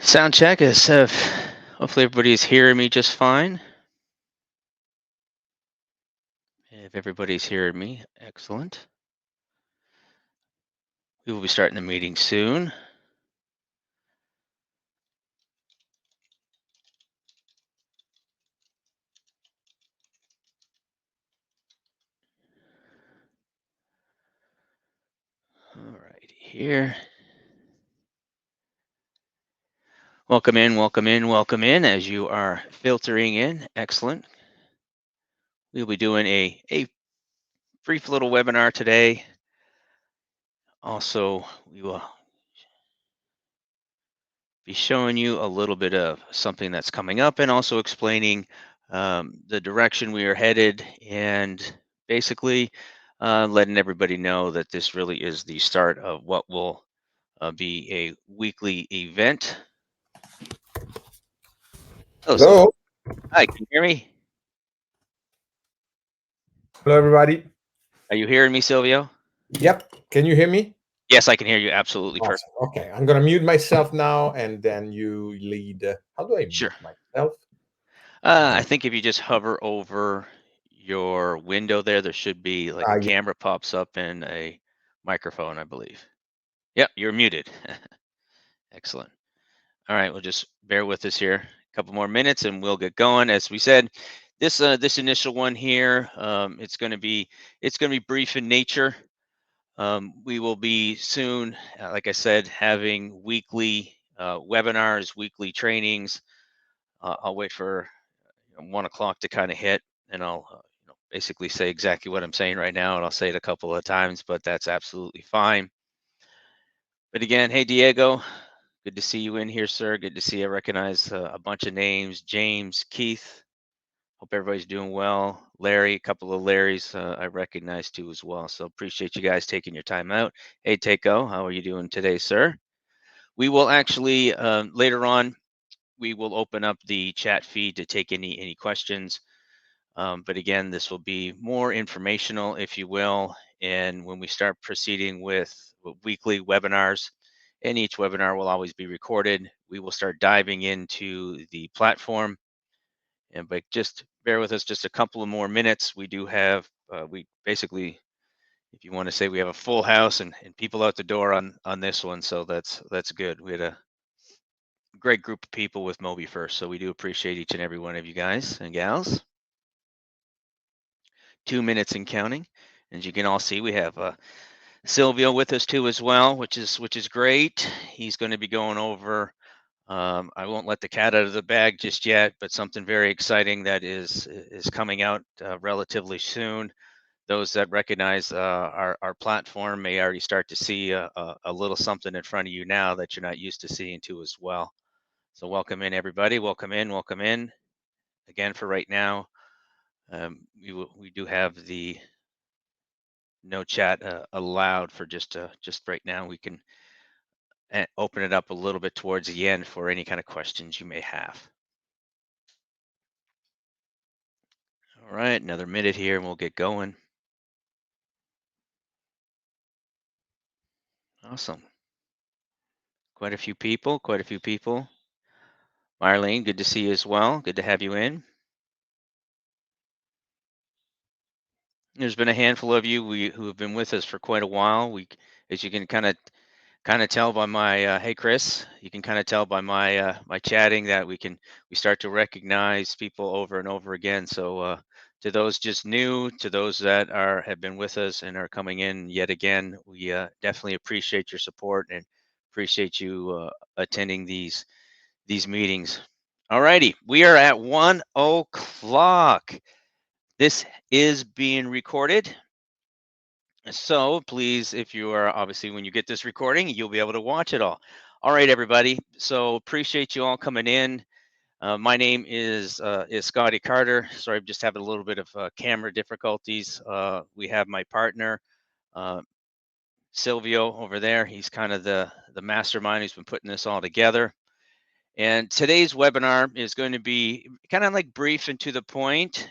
Sound check is hopefully everybody's hearing me just fine. If everybody's hearing me, excellent. We will be starting the meeting soon. All righty here. Welcome in, welcome in, welcome in as you are filtering in. Excellent. We'll be doing a brief little webinar today. Also, we will be showing you a little bit of something that's coming up and also explaining the direction we are headed and basically letting everybody know that this really is the start of what will be a weekly event. Oh, so Hello. hi, can you hear me? Hello, everybody. Are you hearing me, Silvio? Yep. Can you hear me? Yes, I can hear you absolutely perfect. Awesome. Okay. I'm going to mute myself now and then you lead. How do I Sure. mute myself? I think if you just hover over your window there should be like a Yeah. camera pops up and a microphone, I believe. Yep, you're muted. Excellent. All right, well, just bear with us here. A couple more minutes, and we'll get going. As we said, this initial one here, it's going to be brief in nature. We will be soon, like I said, having weekly webinars, weekly trainings. I'll wait for 1 o'clock to kind of hit, and I'll basically say exactly what I'm saying right now, and I'll say it a couple of times, but that's absolutely fine. But again, hey Diego, good to see you in here, sir. Good to see I recognize a bunch of names. James, Keith. Hope everybody's doing well. Larry, a couple of Larrys I recognize too as well. So appreciate you guys taking your time out. Hey, Takeo, how are you doing today, sir? We will actually later on. We will open up the chat feed to take any questions. But again, this will be more informational, if you will. And when we start proceeding with weekly webinars, and each webinar will always be recorded, we will start diving into the platform. And but just bear with us just a couple of more minutes. We do have, we basically, if you want to say, we have a full house and people out the door on this one. So that's good. We had a great group of people with MobiFirst. So we do appreciate each and every one of you guys and gals. 2 minutes and counting. As you can all see, we have Silvio with us too as well, which is great. He's going to be going over. I won't let the cat out of the bag just yet, but something very exciting that is coming out relatively soon. Those that recognize our platform may already start to see a little something in front of you now that you're not used to seeing too as well. So welcome in everybody. Welcome in. Welcome in. Again, for right now, we do have the no chat allowed for just right now. We can open it up a little bit towards the end for any kind of questions you may have. All right, another minute here and we'll get going. Awesome. Quite a few people, quite a few people. Marlene, good to see you as well. Good to have you in. There's been a handful of you who have been with us for quite a while. As you can kind of tell by my hey Chris, you can kind of tell by my chatting that we start to recognize people over and over again. So to those just new, to those that have been with us and are coming in yet again, we definitely appreciate your support and appreciate you attending these meetings. All righty, we are at 1 o'clock. This is being recorded. So please, if you are obviously when you get this recording, you'll be able to watch it all. All right, everybody. So appreciate you all coming in. My name is Scotty Carter. Sorry, I'm just having a little bit of camera difficulties. We have my partner uh, Silvio over there. He's kind of the mastermind who's been putting this all together. And today's webinar is going to be kind of like brief and to the point.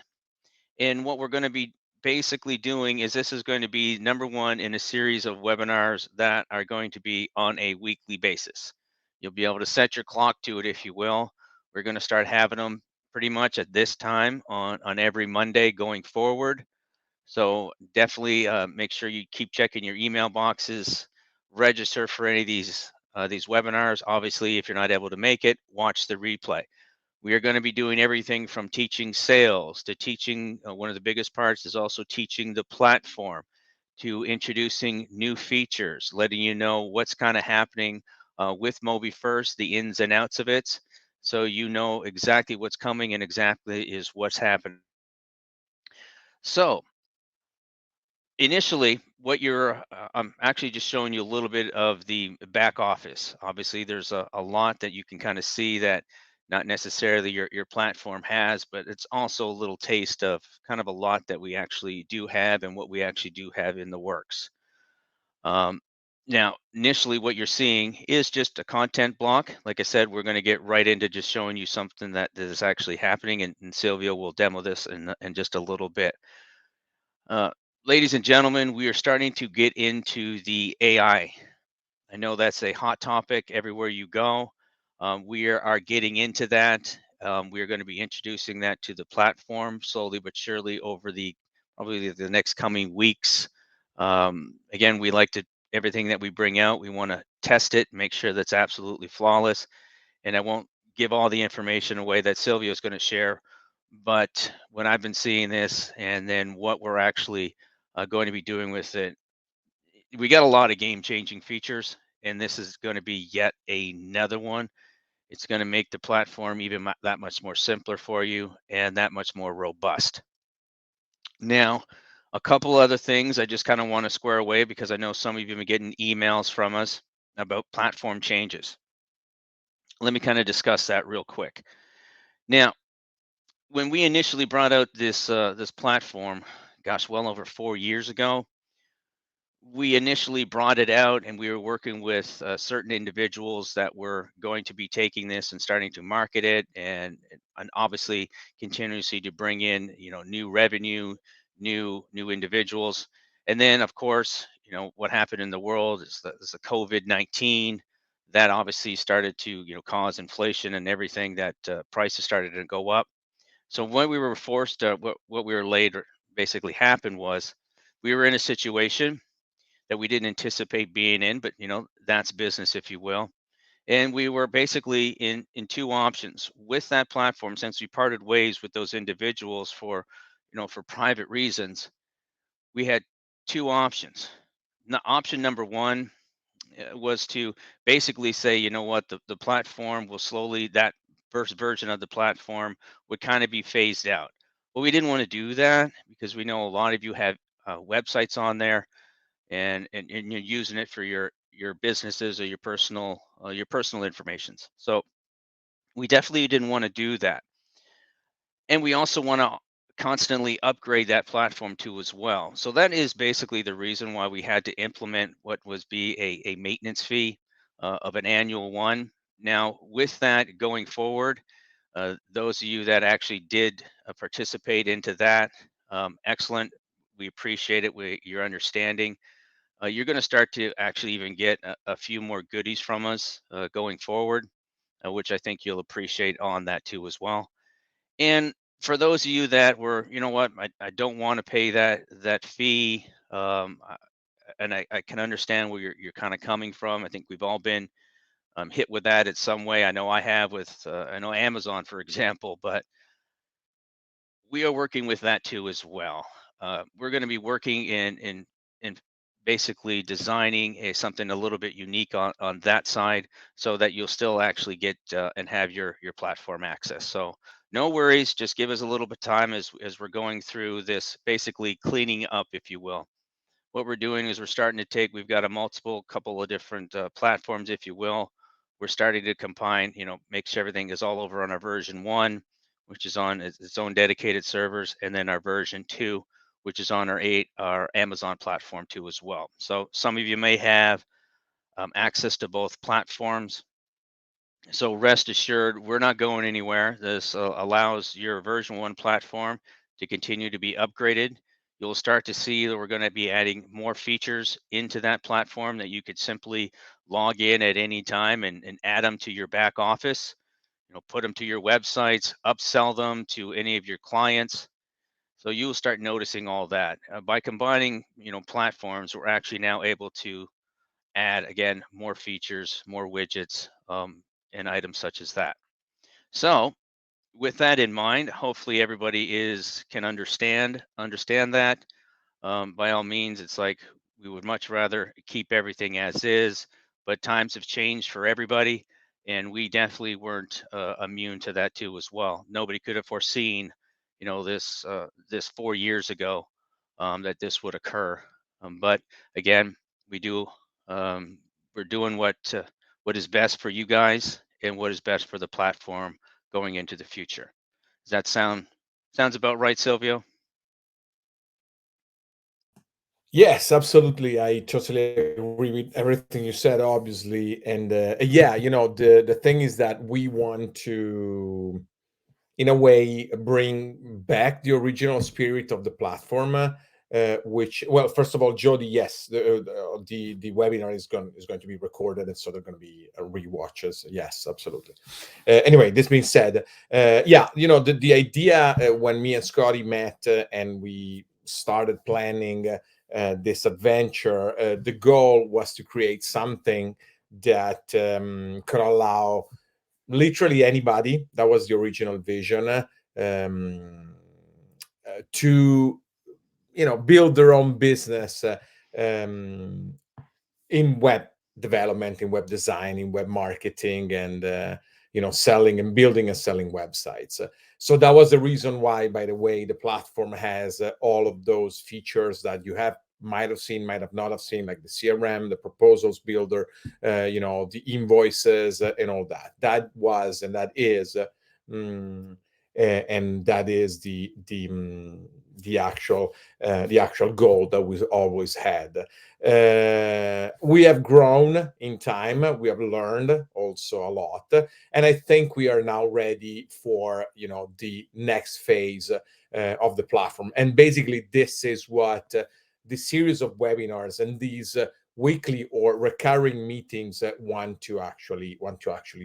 And what we're going to be basically doing is this is going to be number one in a series of webinars that are going to be on a weekly basis. You'll be able to set your clock to it, if you will. We're going to start having them pretty much at this time on every Monday going forward. So definitely make sure you keep checking your email boxes, register for any of these webinars. Obviously, if you're not able to make it, watch the replay. We are going to be doing everything from teaching sales to teaching. One of the biggest parts is also teaching the platform, to introducing new features, letting you know what's kind of happening with MobiFirst, the ins and outs of it, so you know exactly what's coming and exactly is what's happening. So initially, what I'm actually just showing you a little bit of the back office. Obviously, there's a lot that you can kind of see that not necessarily your platform has, but it's also a little taste of kind of a lot that we actually do have and what we actually do have in the works. Um, Now, initially, what you're seeing is just a content block. Like I said, we're going to get right into just showing you something that is actually happening, and Silvio will demo this in just a little bit. Uh, Ladies and gentlemen, we are starting to get into the AI. I know that's a hot topic everywhere you go. We are getting into that. We are going to be introducing that to the platform slowly but surely over the probably the next coming weeks. Again, we like to everything that we bring out, we want to test it, make sure that's absolutely flawless. And I won't give all the information away that Silvio is going to share. But when I've been seeing this, and then what we're actually going to be doing with it, we got a lot of game-changing features, and this is going to be yet another one. It's going to make the platform even that much more simpler for you and that much more robust. Now, a couple other things I just kind of want to square away because I know some of you have been getting emails from us about platform changes. Let me kind of discuss that real quick. Now, when we initially brought out this platform, gosh, well over 4 years ago, we initially brought it out and we were working with certain individuals that were going to be taking this and starting to market it, and obviously continuously to bring in new revenue, new individuals. And then of course, what happened in the world is the COVID-19 that obviously started to cause inflation and everything, that prices started to go up. So when we were forced what we were later basically happened was we were in a situation that we didn't anticipate being in, but that's business, if you will. And we were basically in two options with that platform, since we parted ways with those individuals for private reasons. We had two options. Option number one was to basically say, you know what, the platform will slowly, that first version of the platform would kind of be phased out. Well, we didn't want to do that because we know a lot of you have websites on there, and you're using it for your businesses or your personal informations. So we definitely didn't want to do that, and we also want to constantly upgrade that platform too as well. So that is basically the reason why we had to implement what was be a maintenance fee of an annual one. Now with that going forward, those of you that actually did participate into that, excellent. We appreciate it. Your understanding. You're going to start to actually even get a few more goodies from us going forward, which I think you'll appreciate on that too as well. And for those of you that were, you know what, I don't want to pay that fee, and I can understand where you're kind of coming from. I think we've all been hit with that in some way. I know I have with I know Amazon, for example, but we are working with that too as well. We're going to be working in basically designing something a little bit unique on that side, so that you'll still actually get and have your platform access. So no worries, just give us a little bit of time as we're going through this, basically cleaning up, if you will. What we're doing is we're starting to take, we've got a multiple couple of different platforms, if you will. We're starting to combine, make sure everything is all over on our version one, which is on its own dedicated servers, and then our version two, which is on our Amazon platform too as well. So some of you may have access to both platforms. So rest assured, we're not going anywhere. This allows your version one platform to continue to be upgraded. You'll start to see that we're going to be adding more features into that platform that you could simply log in at any time and add them to your back office. Put them to your websites, upsell them to any of your clients. So you'll start noticing all that. By combining, platforms, we're actually now able to add again more features, more widgets, and items such as that. So with that in mind, hopefully everybody is can understand that. By all means, it's like we would much rather keep everything as is, but times have changed for everybody, and we definitely weren't immune to that too as well. Nobody could have foreseen, this 4 years ago, that this would occur. But again, we do. We're doing what is best for you guys and what is best for the platform going into the future. Does that sounds about right, Silvio? Yes, absolutely. I totally agree with everything you said, obviously. And yeah, the thing is that we want to, in a way, bring back the original spirit of the platform, which, well, first of all, Jody, yes, the webinar is going to be recorded, and so there are going to be rewatches. Yes, absolutely. Anyway, this being said, yeah, the idea, when me and Scotty met, and we started planning this adventure, the goal was to create something that could allow literally anybody. That was the original vision, to build their own business, um, in web development, in web design, in web marketing, and selling and building and selling websites. So that was the reason why, by the way, the platform has all of those features that you have might have seen, might have not have seen, like the CRM, the proposals builder, the invoices, and all that. That was and that is, mm, and that is the actual goal that we always had. We have grown in time. We have learned also a lot, and I think we are now ready for the next phase of the platform. And basically, this is what the series of webinars and these weekly or recurring meetings want to actually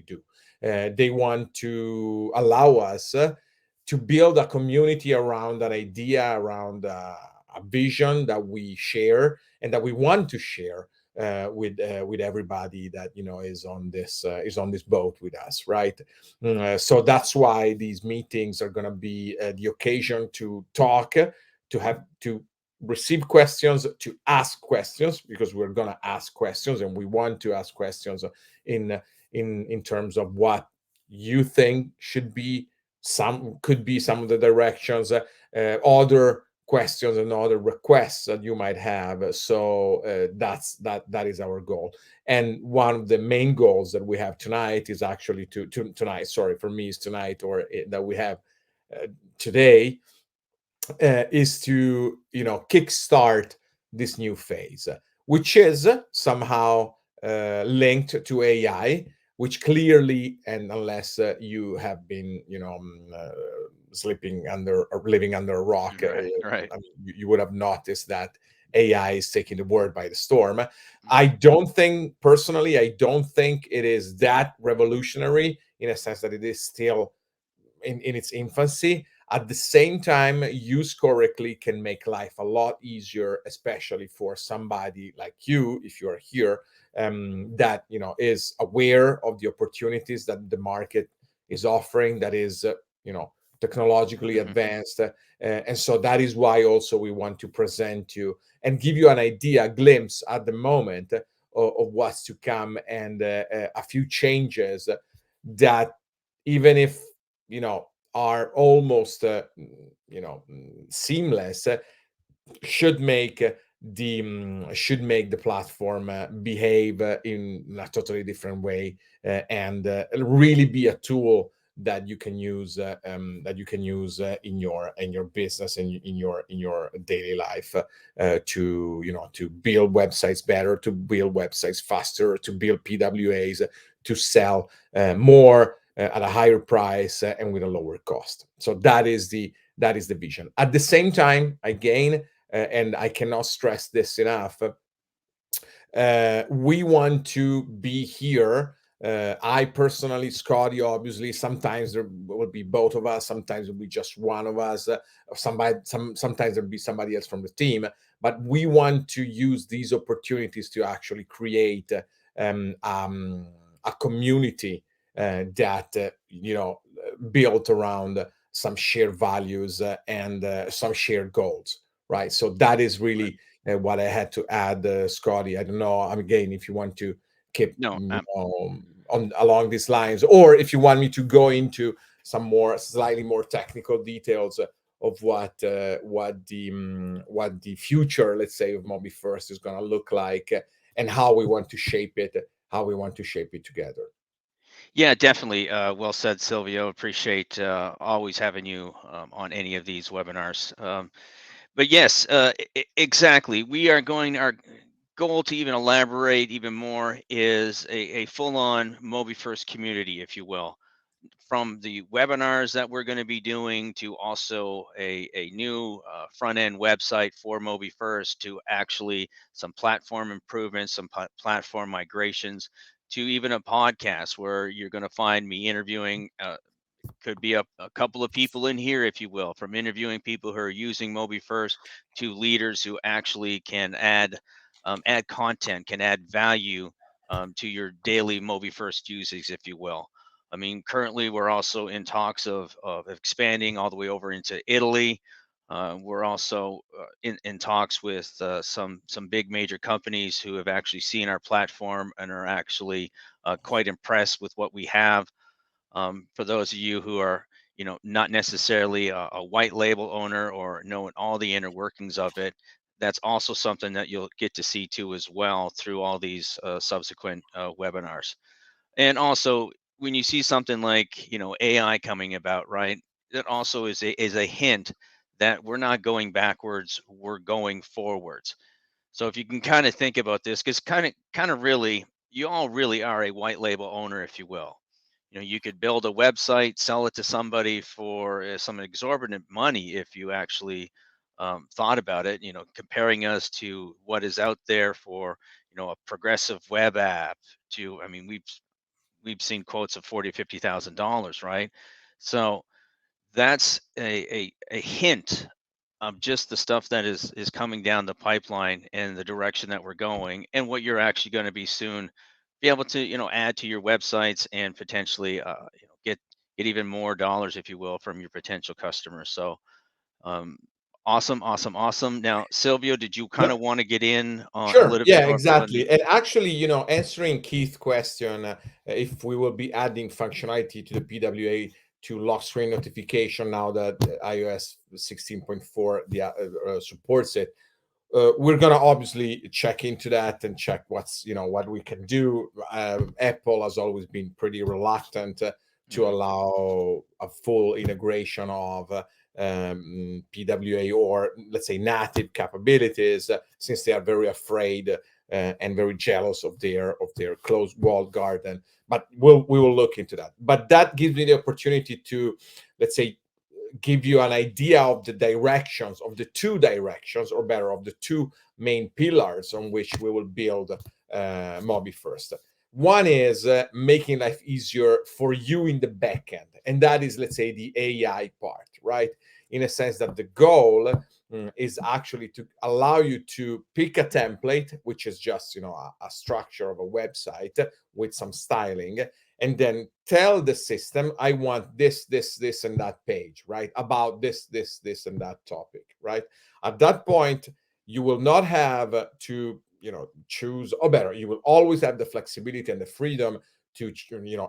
do. They want to allow us to build a community around an idea, around a vision that we share and that we want to share with everybody that is on this boat with us, right? So that's why these meetings are going to be the occasion to talk, to receive questions, to ask questions, because we're going to ask questions and we want to ask questions in in terms of what you think could be some of the directions, other questions and other requests that you might have. So that is our goal. And one of the main goals that we have tonight is actually tonight, sorry, for me is tonight, or that we have uh, today, is to kickstart this new phase, which is somehow linked to AI, which clearly, and unless you have been sleeping under or living under a rock, Right, right. I mean, you would have noticed that AI is taking the world by the storm. Mhm. I don't think it is that revolutionary, in a sense that it is still in its infancy. At the same time, used correctly can make life a lot easier, especially for somebody like you, if you are here, that is aware of the opportunities that the market is offering, that is you know technologically Mhm. advanced, and so that is why also we want to present you and give you an idea, a glimpse at the moment of what's to come, and a few changes that, even if are almost seamless, should make the platform behave in a totally different way, and really be a tool that you can use in your business and in your daily life, to build websites better, to build websites faster, to build PWAs, to sell more at a higher price, and with a lower cost. So that is the vision. At the same time, again, and I cannot stress this enough, we want to be here. I personally, Scotty, obviously, sometimes there will be both of us, sometimes it'll be just one of us, or sometimes there'll be somebody else from the team. But we want to use these opportunities to actually create a community that built around some shared values and some shared goals, right? So that is Right. really what I had to add, Scotty. I don't know. Again, if you want to keep No, on along these lines, or if you want me to go into some more slightly more technical details of what the future, let's say, of MobiFirst is going to look like, and how we want to shape it, together. yeah, definitely. Well said, Silvio. Appreciate always having you on any of these webinars. But yes, exactly. We are going. Our goal to even elaborate even more is a full-on MobiFirst community, if you will, from the webinars that we're going to be doing to also a new front end website for MobiFirst to actually some platform improvements, some platform migrations, to even a podcast where you're going to find me interviewing. Could be a couple of people in here, if you will, from interviewing people who are using MobiFirst to leaders who actually can add content, can add value to your daily MobiFirst usage, if you will. I mean, currently we're also in talks of expanding all the way over into Italy. We're also in talks with some big major companies who have actually seen our platform and are actually quite impressed with what we have. For those of you who are, not necessarily a white label owner or knowing all the inner workings of it, that's also something that you'll get to see too as well through all these subsequent webinars. And also, when you see something like, AI coming about, right? That also is a hint that we're not going backwards, we're going forwards. So if you can kind of think about this, because kind of really, you all really are a white label owner, if you will. You could build a website, sell it to somebody for some exorbitant money if you actually thought about it. Comparing us to what is out there for a progressive web app. To I mean, we've seen quotes of 40, $50,000, right? So that's a hint of just the stuff that is coming down the pipeline and the direction that we're going, and what you're actually going to be soon be able to add to your websites and potentially get even more dollars, if you will, from your potential customers. So um, awesome, awesome, awesome. Now, Silvio, did you kind Yeah, of want to get in a sure. little bit Yeah, on the exactly. And actually, answering Keith's question, if we will be adding functionality to the PWA to lock screen notification now that iOS 16.4 supports it, we're gonna obviously check into that and check what we can do. Apple has always been pretty reluctant to Mhm. allow a full integration of PWA, or let's say native capabilities, since they are very afraid and very jealous of their closed walled garden. But we will look into that. But that gives me the opportunity to, let's say, give you an idea of the directions, of the two directions, or better, of the two main pillars on which we will build MobiFirst. One is making life easier for you in the backend, and that is, let's say, the AI part, right? In a sense that the goal is actually to allow you to pick a template, which is just a structure of a website with some styling, and then tell the system, I want this and that page, right? About this and that topic, right? At that point, you will not have to, choose, or better, you will always have the flexibility and the freedom to,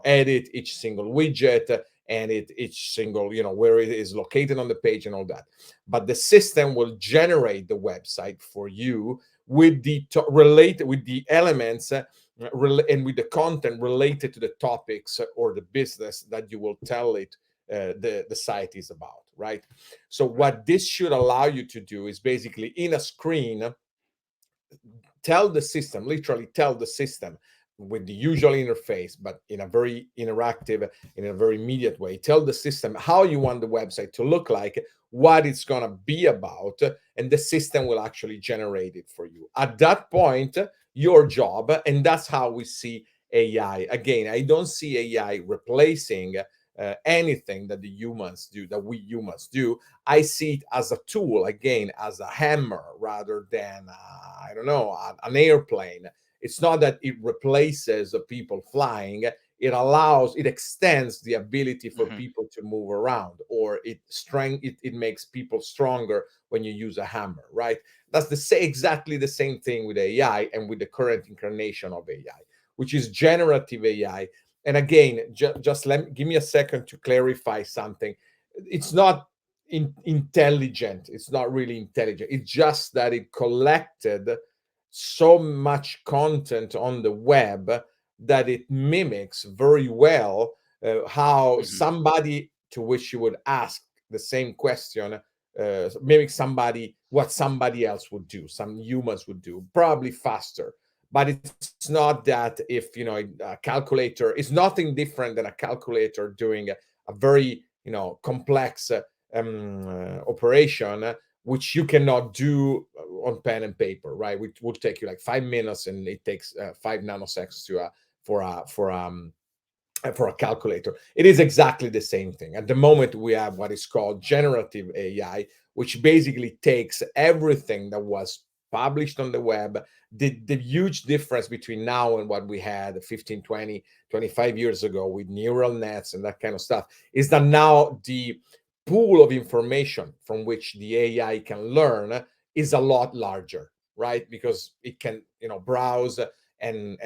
edit each single widget, and each single, where it is located on the page and all that. But the system will generate the website for you with the related with the elements and with the content related to the topics or the business that you will tell it the site is about, right? So Right. what this should allow you to do is basically in a screen tell the system, literally tell the system, with the usual interface, but in a very interactive, in a very immediate way. Tell the system how you want the website to look like, what it's going to be about, and the system will actually generate it for you. At that point, your job, and that's how we see AI. Again, I don't see AI replacing anything that the humans do, that we humans do. I see it as a tool, again, as a hammer rather than, I don't know, an airplane. It's not that it replaces the people flying. It extends the ability for Hmm. people to move around, or it makes people stronger when you use a hammer, right? That's exactly the same thing with AI and with the current incarnation of AI, which is generative AI. And again, just give me a second to clarify something. It's not intelligent. It's not really intelligent. It's just that it collected so much content on the web that it mimics very well how Hmm. somebody to which you would ask the same question mimics what somebody else would do, some humans would do, probably faster. But it's not that if a calculator is nothing different than a calculator doing a very complex operation, which you cannot do on pen and paper, right? Which would take you like 5 minutes, and it takes 5 nanoseconds to for a for for a calculator. It is exactly the same thing. At the moment, we have what is called generative AI, which basically takes everything that was published on the web. The huge difference between now and what we had 15, 20, 25 years ago with neural nets and that kind of stuff is that now the pool of information from which the AI can learn is a lot larger, right? Because it can, browse and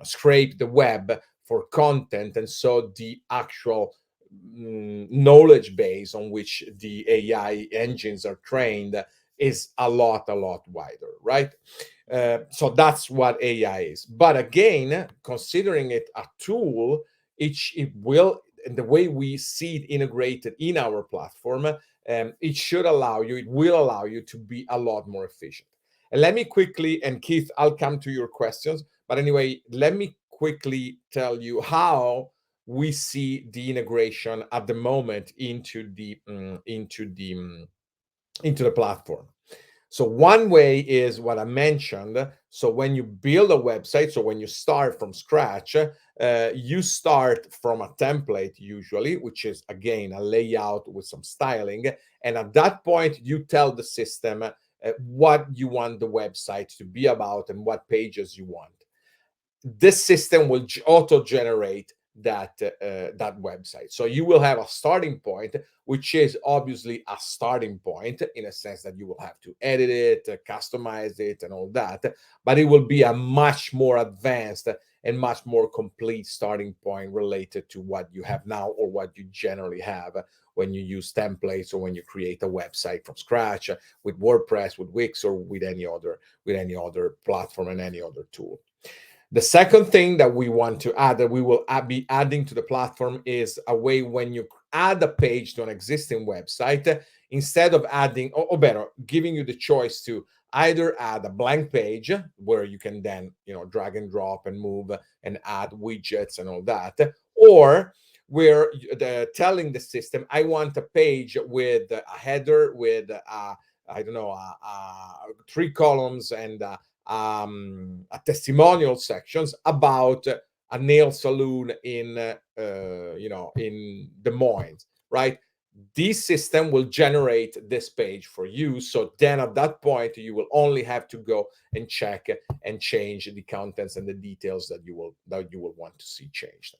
scrape the web for content, and so the actual knowledge base on which the AI engines are trained is a lot wider, right? So that's what AI is. But again, considering it a tool, it will, and the way we see it integrated in our platform, it will allow you to be a lot more efficient. And let me quickly, and Keith, I'll come to your questions. But anyway, let me quickly tell you how we see the integration at the moment into the platform. So one way is what I mentioned. So when you build a website, so when you start from scratch, you start from a template usually, which is again a layout with some styling. And at that point, you tell the system what you want the website to be about and what pages you want. This system will auto generate that website. So you will have a starting point, which is obviously a starting point in a sense that you will have to edit it, customize it, and all that. But it will be a much more advanced and much more complete starting point related to what you have now or what you generally have when you use templates or when you create a website from scratch with WordPress, with Wix, or with any other platform and any other tool. The second thing that we want to add, that we will be adding to the platform, is a way when you add a page to an existing website, instead of adding, or better, giving you the choice to either add a blank page where you can then, drag and drop and move and add widgets and all that, or where telling the system, I want a page with a header with I don't know, 3 columns and a testimonial sections about a nail salon in Des Moines, right? This system will generate this page for you. So then at that point, you will only have to go and check and change the contents and the details that you will want to see changed.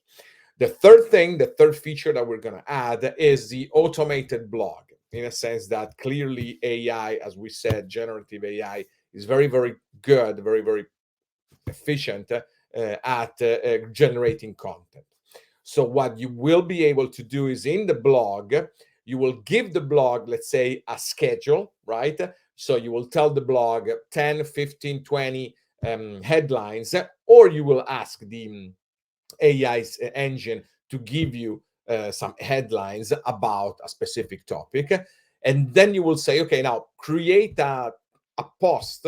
The third feature that we're going to add is the automated blog, in a sense that clearly AI, as we said, generative AI is very, very good, very, very efficient at generating content. So what you will be able to do is in the blog, you will give the blog, let's say, a schedule, right? So you will tell the blog 10, 15, 20 headlines, or you will ask the AI engine to give you some headlines about a specific topic. And then you will say, okay, now create a post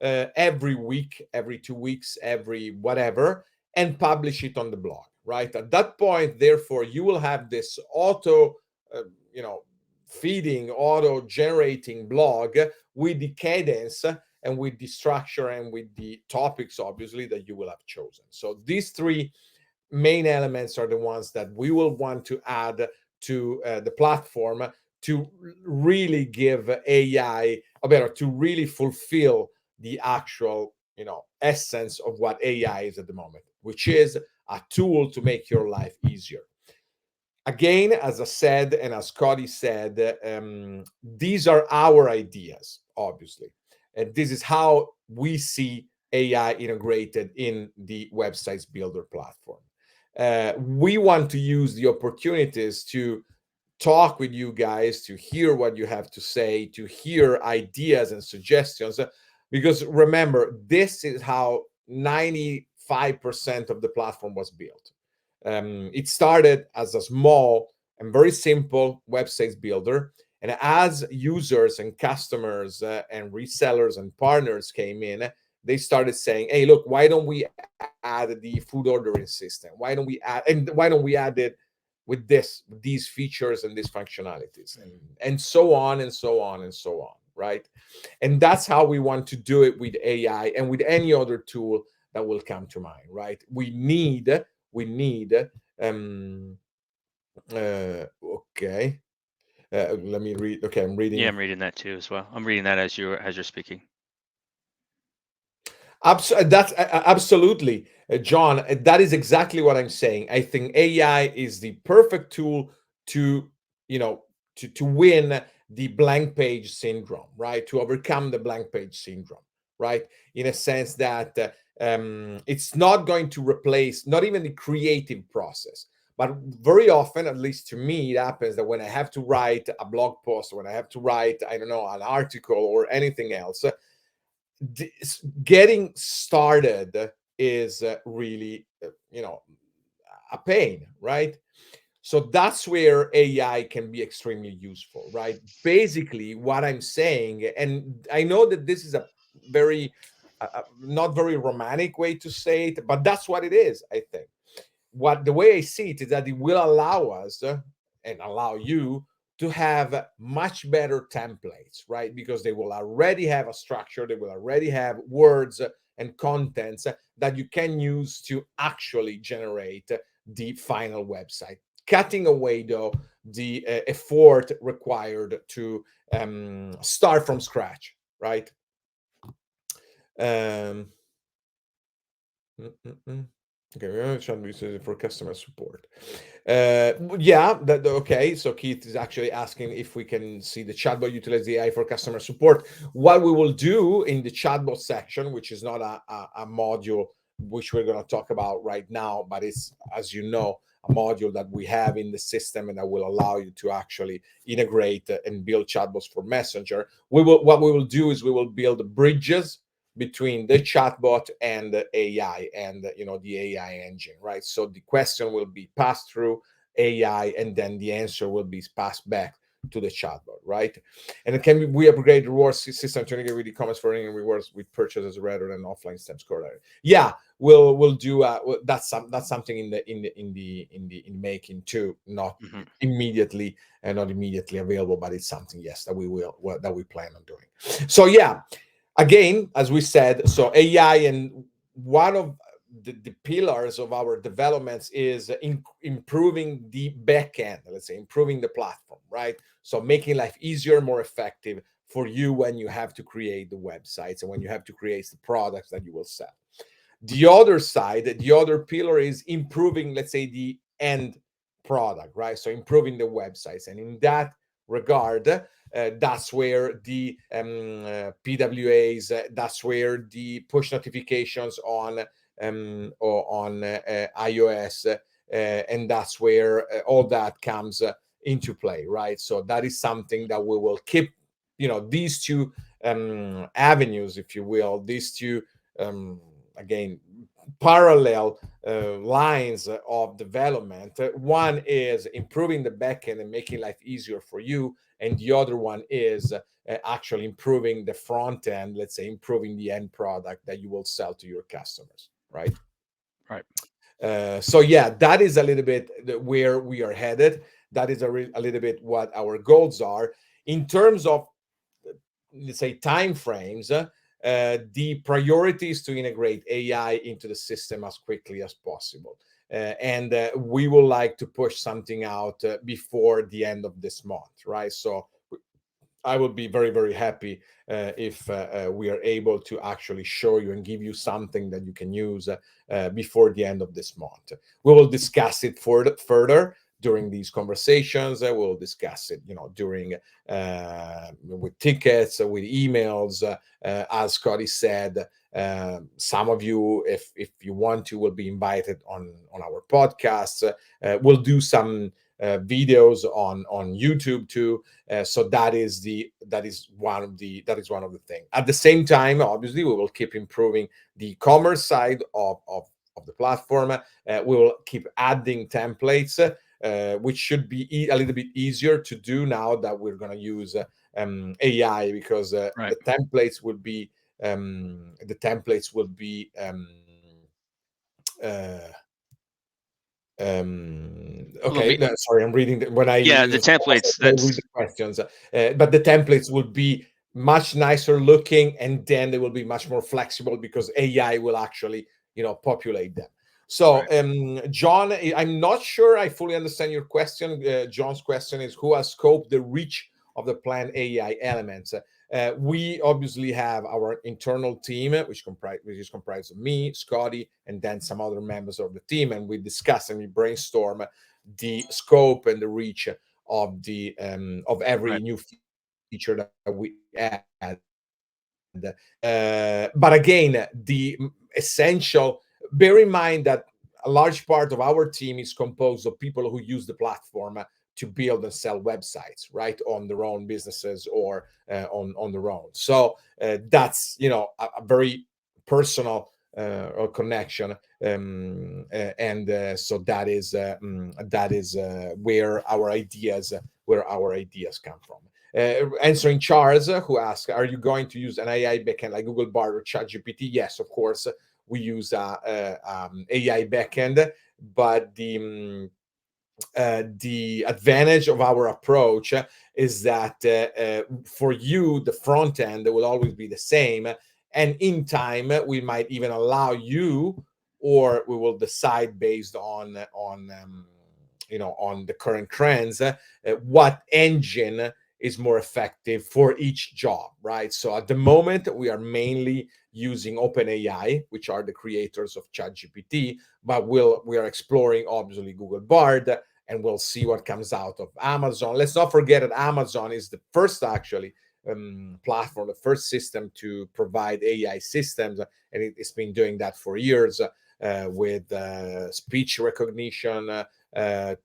every week, every 2 weeks, every whatever, and publish it on the blog, right? At that point, therefore, you will have this auto, uh, you know, feeding, auto generating blog with the cadence and with the structure and with the topics, obviously, that you will have chosen. So these three main elements are the ones that we will want to add to the platform to really give AI, or better, to really fulfill the actual, essence of what AI is at the moment, which is a tool to make your life easier. Again, as I said, and as Scotty said, these are our ideas, obviously. And this is how we see AI integrated in the websites builder platform. We want to use the opportunities to talk with you guys, to hear what you have to say, to hear ideas and suggestions. Because remember, this is how 95% of the platform was built. It started as a small and very simple websites builder. And as users and customers and resellers and partners came in, they started saying, "Hey, look, why don't we add the food ordering system? Why don't we add it with these features and these functionalities, and so on and so on and so on, right?" And that's how we want to do it with AI and with any other tool that will come to mind, right? We need um okay, let me read. Okay, I'm Yeah, reading. I'm reading that too as well. I'm reading that as you're speaking. That's absolutely, John. That is exactly what I'm saying. I think AI is the perfect tool to, you know, to win the blank page syndrome, right? To overcome the blank page syndrome, right? In a sense that it's not going to replace not even the creative process, but very often, at least to me, it happens that when I have to write a blog post, when I have to write, I don't know, an article or anything else, getting started is really a pain, right? So that's where AI can be extremely useful, right? Basically what I'm saying, and I know that this is a very not very romantic way to say it, but that's what it is. I think what the way I see it is that it will allow us and allow you to have much better templates, right? Because they will already have a structure, they will already have words and contents that you can use to actually generate the final website. Cutting away, though, the effort required to start from scratch, right? Um, mm, mm, mm. Okay, we're going to try to use it for customer support. Yeah, okay. So Keith is actually asking if we can see the chatbot utilize the AI for customer support. What we will do in the chatbot section, which is not a module which we're going to talk about right now, but it's, as you know, a module that we have in the system and that will allow you to actually integrate and build chatbots for Messenger. What we will do is we will build bridges between the chatbot and the AI and the AI engine, right? So the question will be passed through AI, and then the answer will be passed back to the chatbot, right? And it can we upgrade the reward system to integrate with e-commerce for earning rewards with purchases rather than offline steps correct? Yeah, we'll do that's something in making too, not Hmm. immediately and not immediately available, but it's something, yes, that we plan on doing. So yeah, again, as we said, so AI, and one of the pillars of our developments is improving the backend, let's say, improving the platform, right? So making life easier, more effective for you when you have to create the websites and when you have to create the products that you will sell. The other side, the other pillar is improving, let's say, the end product, right? So improving the websites. And in that regard, that's where the PWAs, that's where the push notifications on iOS, and that's where all that comes into play, right? So that is something that we will keep, these two avenues, if you will, these two, again, parallel lines of development. One is improving the backend and making life easier for you, and the other one is actually improving the front end. Let's say improving the end product that you will sell to your customers, right? Right. So yeah, that is a little bit where we are headed. That is a little bit what our goals are in terms of, let's say, time frames. The priority is to integrate AI into the system as quickly as possible. And we would like to push something out before the end of this month, right? So I will be very, very happy if we are able to actually show you and give you something that you can use before the end of this month. We will discuss it further during these conversations. We'll discuss it, during with tickets, with emails. As Scotty said, some of you, if you want to, will be invited on our podcast. We'll do some videos on YouTube too. So that is one of the things. At the same time, obviously, we will keep improving the commerce side of the platform. We will keep adding templates, which should be a little bit easier to do now that we're going to use AI, because Right. the templates will be uh, A little okay, bit. no, sorry, I'm reading when I Yeah, the templates. read That's the questions. But the templates will be much nicer looking, and then they will be much more flexible because AI will actually, populate them. So, right. John, I'm not sure I fully understand your question. John's question is, who has scoped the reach of the planned AI elements? We obviously have our internal team, which is comprised of me, Scotty, and then some other members of the team, and we discuss and we brainstorm the scope and the reach of every Right. new feature that we add. But again, the essential. Bear in mind that a large part of our team is composed of people who use the platform to build and sell websites, right, on their own businesses or on their own. So that's a very personal connection, and so that is where our ideas come from. Answering Charles, who asked, "Are you going to use an AI backend like Google Bard or ChatGPT?" Yes, of course, we use AI backend, but the advantage of our approach is that for you, the front end will always be the same. And in time, we might even allow you, or we will decide based on the current trends, what engine is more effective for each job, right? So at the moment, we are mainly using OpenAI, which are the creators of ChatGPT, but we are exploring obviously Google Bard, and we'll see what comes out of Amazon. Let's not forget that Amazon is the first actually platform, the first system to provide AI systems, and it's been doing that for years with speech recognition,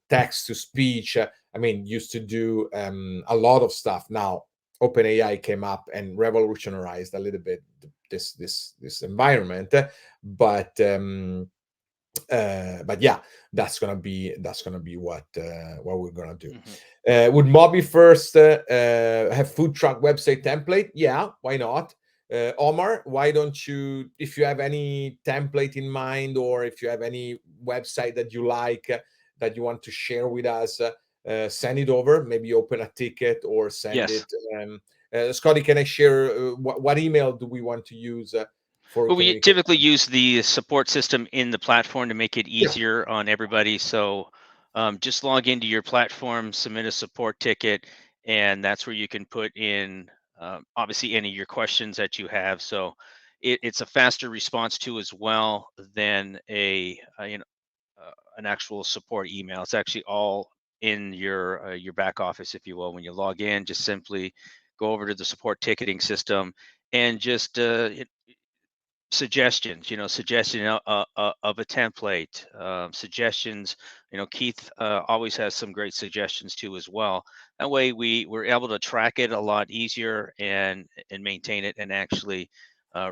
text to speech. I mean, used to do a lot of stuff. Now, OpenAI came up and revolutionized a little bit this environment, but yeah, that's gonna be what we're gonna do. Hmm. Would MobiFirst have food truck website template? Yeah, why not? Omar, why don't you, if you have any template in mind, or if you have any website that you like that you want to share with us, send it over. Maybe open a ticket or send Yes. it. Scotty, can I share what email do we want to use for Well, we communication? typically use the support system in the platform to make it Yeah. easier on everybody. So just log into your platform, submit a support ticket, and that's where you can put in obviously any of your questions that you have. So it's a faster response to as well than an actual support email. It's actually all in your back office, if you will. When you log in, just simply go over to the support ticketing system and just suggestions, suggestion of a template, suggestions. Keith always has some great suggestions too as well. That way we're able to track it a lot easier and maintain it and actually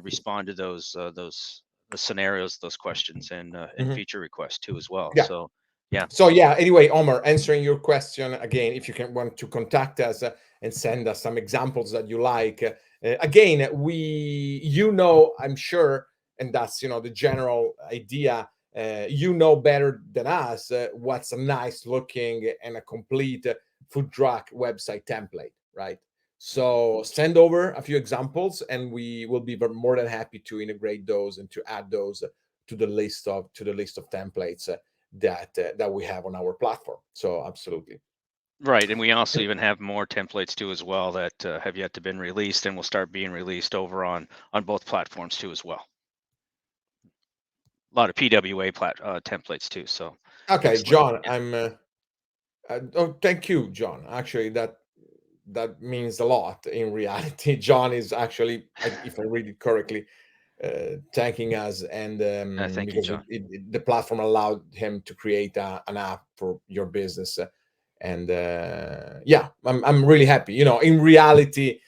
respond to those the scenarios, those questions, and Mhm. feature requests too as well. Yeah. So yeah, So yeah, anyway, Omar, answering your question again, if you can want to contact us and send us some examples that you like. Again, I'm sure, and that's the general idea. Better than us what's a nice looking and a complete food truck website template, right? mhm. So send over a few examples, and we will be more than happy to integrate those and to add those to the list of templates that we have on our platform. So absolutely. Right, and we also And- even have more templates too as well that have yet to been released and will start being released over on both platforms too as well. A lot of PWA templates too. So okay, excellent. John, Yeah, oh, thank you, John. Actually, that means a lot in reality. John is actually, if I read it correctly, thanking us, and thank you, because John. the platform allowed him to create an app for your business, and yeah, I'm really happy. In reality,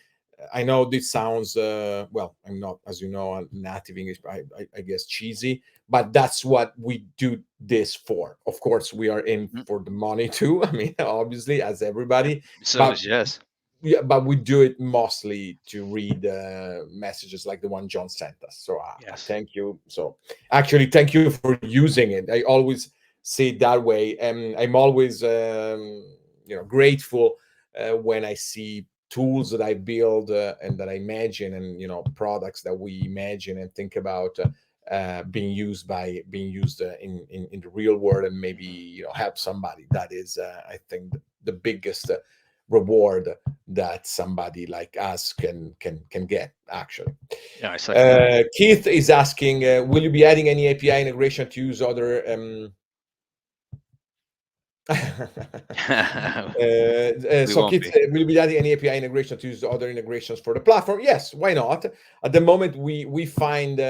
I know this sounds well. I'm not, as you know, a native English. I guess cheesy, but that's what we do this for. Of course, we are in Mhm. for the money too. I mean, obviously, as Yeah, everybody, so but is yes. yeah, but we do it mostly to read messages like the one John sent us. So I Yes. thank you. So actually, thank you for using it. I always say it that way, and I'm always grateful when I see tools that I build and that I imagine, and products that we imagine and think about being used in the real world, and maybe Mhm. help somebody. That is, I think, the biggest reward that somebody like us can get, actually. Yeah, I second Keith is asking, will you be adding any API integration to use other that. We so won't Keith, be. will you be adding any API integration to use other integrations for the platform? Yes, why not? At the moment, we find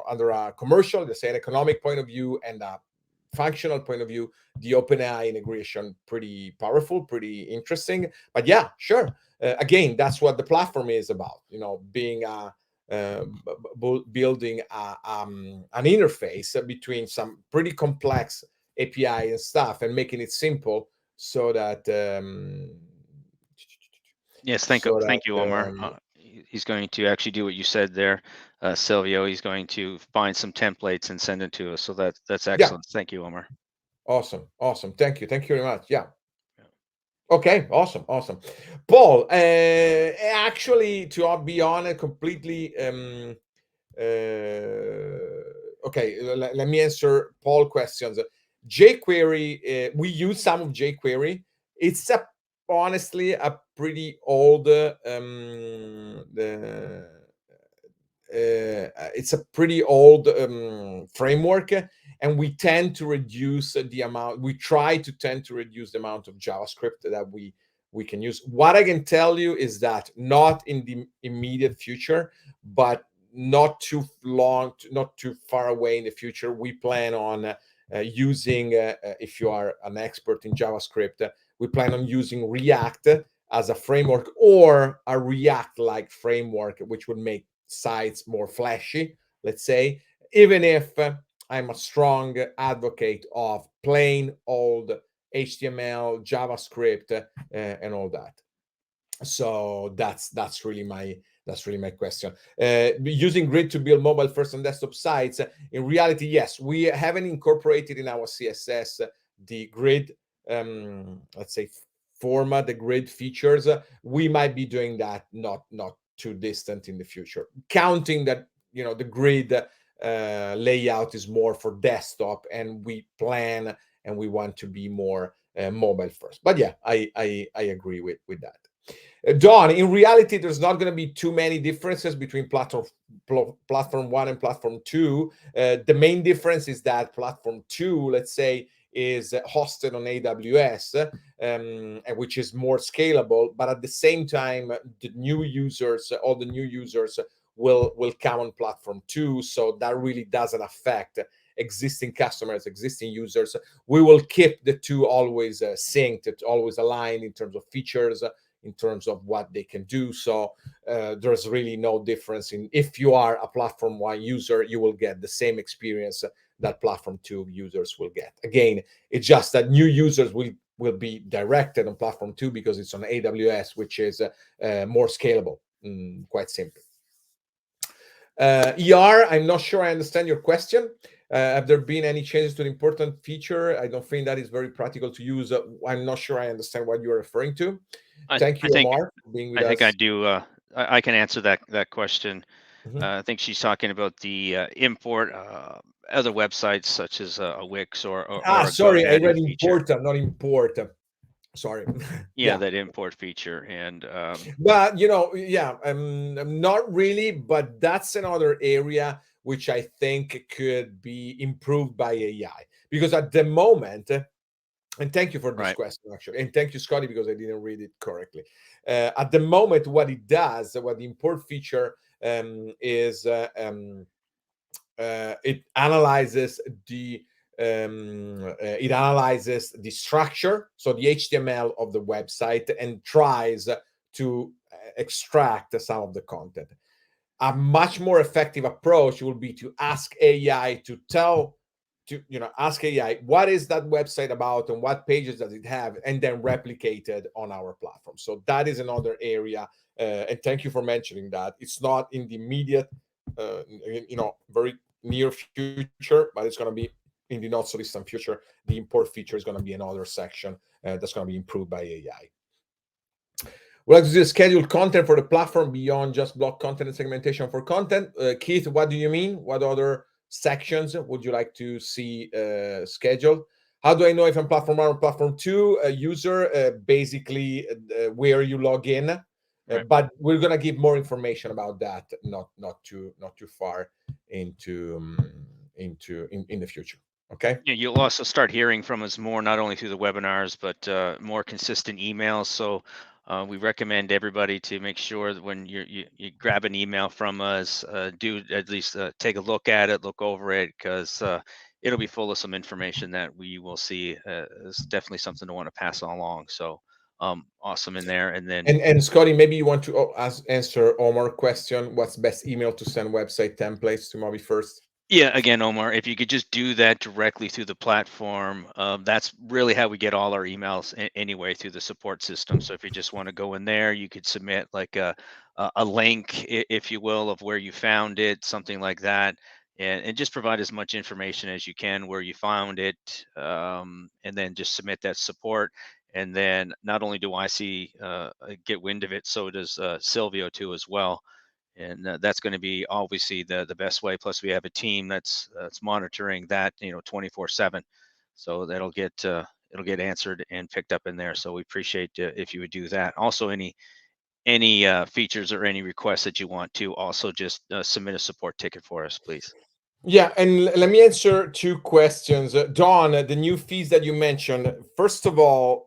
under a commercial, let's say an economic point of view, and a functional point of view, the OpenAI integration pretty powerful, pretty interesting. But yeah, sure. Again, that's what the platform is about. Being building an interface between some pretty complex API and stuff, and making it simple so that Yes, so thank you, that Omar. He's going to actually do what you said there, Silvio. He's going to find some templates and send it to us. So that's yeah, excellent. Thank you, Omar. awesome. Thank you very much. Yeah. Yeah. Okay, awesome. Paul, actually, to be honest, completely. Okay, let me answer Paul questions. jQuery, we use some of jQuery. It's honestly a pretty old it's a pretty old framework, and we tend to reduce the amount. We try to tend to reduce the amount of JavaScript that we can use. What I can tell you is that not in the immediate future, but not too long, not too far away in the future, we plan on using. If you are an expert in JavaScript, we plan on using React as a framework, or a React-like framework, which would make sites more flashy, let's say, even if I'm a strong advocate of plain old HTML, JavaScript, and all that. So that's really my question. Using Grid to build mobile first and desktop sites. In reality, yes, we haven't incorporated in our CSS the Grid, let's say, format, the Grid features. We might be doing that, not too distant in the future. Counting that, the Grid layout is more for desktop, and we plan and we want to be more mobile first. But yeah, I agree with that. Don, in reality, there's not going to be too many differences between platform one and platform two. The main difference is that platform two, let's say, is hosted on AWS, which is more scalable. But at the same time, all the new users will come on platform two, so that really doesn't affect existing customers, existing users. We will keep the two always synced, always aligned in terms of features, in terms of what they can do. So there's really no difference in, if you are a platform 1 user, you will get the same experience that platform 2 users will get. Again, it's just that new users will be directed on platform 2 because it's on AWS, which is more scalable. Quite simple. I'm not sure I understand your question. Have there been any changes to the important feature? I don't think that is very practical to use. I'm not sure I understand what you're referring to. I, Thank I you, think Omar, for being with I think I us. do. I can answer that question. Mhm. I think she's talking about the import other websites such as a Wix or a Sorry, I GoDaddy read feature. important, not import. Sorry. Yeah, Yeah. that import feature, and But yeah, not really, but that's another area which I think could be improved by AI. Because at the moment, and thank you for this right, question, actually. And thank you, Scotty, because I didn't read it correctly. At the moment, what it does, what the import feature is, it analyzes the structure, so the HTML of the website, and tries to extract some of the content. A much more effective approach will be to ask AI to tell to ask AI what is that website about and what pages does it have, and then replicate it on our platform. So that is another area, and thank you for mentioning that. It's not in the immediate, very near future, but it's going to be in the not so distant future. The import feature is going to be another section that's going to be improved by AI. We like to do schedule content for the platform beyond just block content and segmentation for content. Keith, what do you mean? What other sections would you like to see scheduled? How do I know if I'm platform 1 or platform 2 user? Basically, where you log in. right. But we're gonna give more information about that, not too far in the future. Okay. Yeah, you'll also start hearing from us more, not only through the webinars, but more consistent emails. So we recommend everybody to make sure that when you grab an email from us, do at least take a look at it, look over it, because it'll be full of some information that we will see is definitely something to want to pass along. So awesome in there. And then And Scotty, maybe you want to answer Omar question. What's best email to send website templates to MobiFirst? yeah, again, Omar, if you could just do that directly through the platform, that's really how we get all our emails anyway, through the support system. So if you just want to go in there, you could submit like a link, if you will, of where you found it, something like that, and just provide as much information as you can where you found it, and then just submit that support. And then not only do I see get wind of it, so does Silvio too as well, and that's going to be obviously the best way. Plus, we have a team that's monitoring that 24/7, so it'll get answered and picked up in there. So we appreciate if you would do that. Also, any features or any requests that you want to also just submit a support ticket for us, please. Yeah, and let me answer two questions. Don, the new fees that you mentioned, first of all,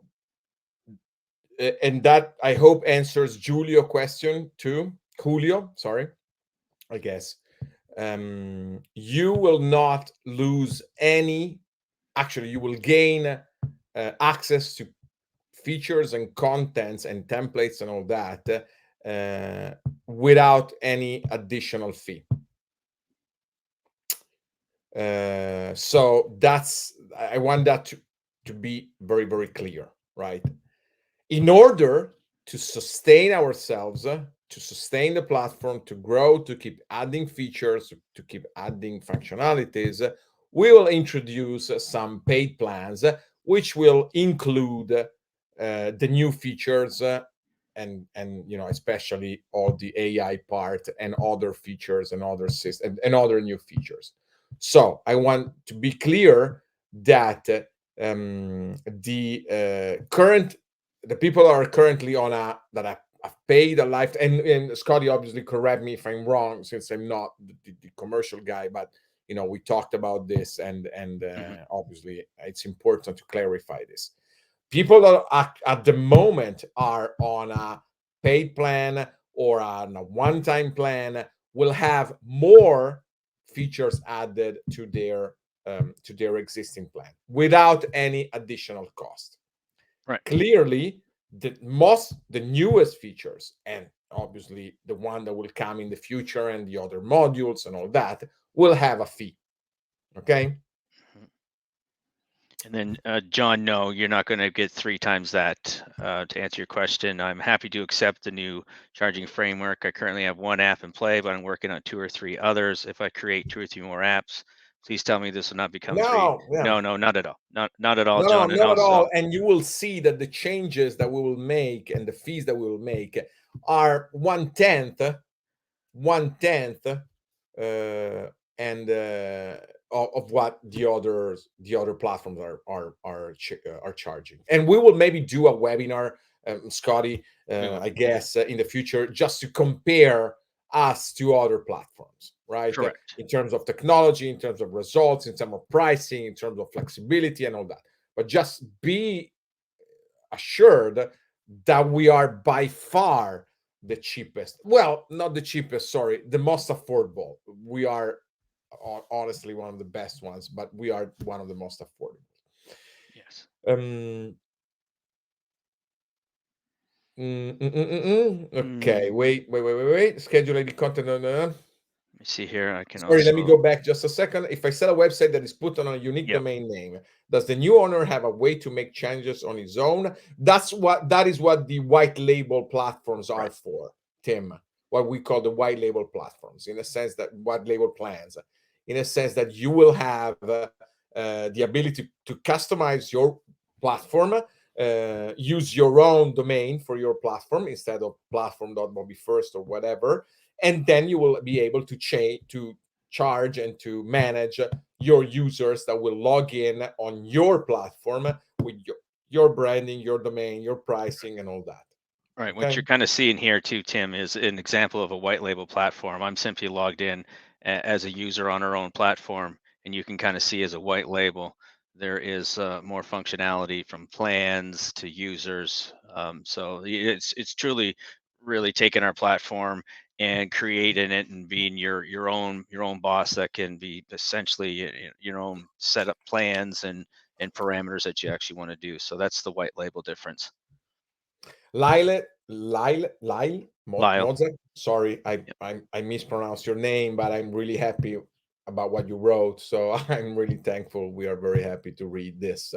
and that I hope answers Julio question too. Julio, sorry, I guess. You will not lose any, actually, you will gain access to features and contents and templates and all that without any additional fee. So that's, I want that to be very, very clear, right? In order to sustain ourselves, to sustain the platform, to grow, to keep adding features, to keep adding functionalities, we will introduce some paid plans, which will include the new features, and especially all the AI part and other features and other systems and other new features. So I want to be clear that the people are currently on a that have paid a life, and Scotty obviously correct me if I'm wrong, since I'm not the commercial guy, but we talked about this, and Hmm. obviously it's important to clarify this. People that at the moment are on a paid plan or on a one-time plan will have more features added to their existing plan without any additional cost. Right. Clearly, the newest features, and obviously the one that will come in the future and the other modules and all that, will have a fee. Okay. Mhm. And then, John, no, you're not going to get three times that. To answer your question, I'm happy to accept the new charging framework. I currently have one app in play, but I'm working on two or three others. If I create two or three more apps, please tell me this will not become free. No, yeah. No, no, not at all. Not at all, No, no, John. And not at also, all. And you will see that the changes that we will make and the fees that we will make are one tenth, and of what the other platforms are charging. And we will maybe do a webinar, Scotty, we will. I guess, in the future, just to compare us to other platforms, right? Correct. In terms of technology, in terms of results, in terms of pricing, in terms of flexibility, and all that. But just be assured that we are by far the cheapest. Well, not the cheapest, sorry, the most affordable. We are honestly one of the best ones, but we are one of the most affordable. Yes. Um, okay, Mm, wait. Schedule any content. let me see here. I can Sorry, let me also. go back just a second. If I sell a website that is put on a unique Yep. domain name, does the new owner have a way to make changes on his own? That is what the white label platforms are Right. for, Tim. What we call the white label platforms, in a sense that white label plans, in a sense that you will have the ability to customize your platform, use your own domain for your platform instead of platform.mobifirst or whatever, and then you will be able to change to charge and to manage your users that will log in on your platform with your branding, your domain, your pricing, and all that. Right. What Okay. you're kind of seeing here too, Tim, is an example of a white label platform. I'm simply logged in as a user on our own platform, and you can kind of see as a white label, there is more functionality from plans to users. It's truly really taking our platform and creating it and being your own boss that can be essentially your own set up plans and parameters that you actually want to do. So that's the white label difference. Lyle Lyle. Mozart. Sorry, Yep. I mispronounced your name, but I'm really happy about what you wrote. So I'm really thankful. We are very happy to read this.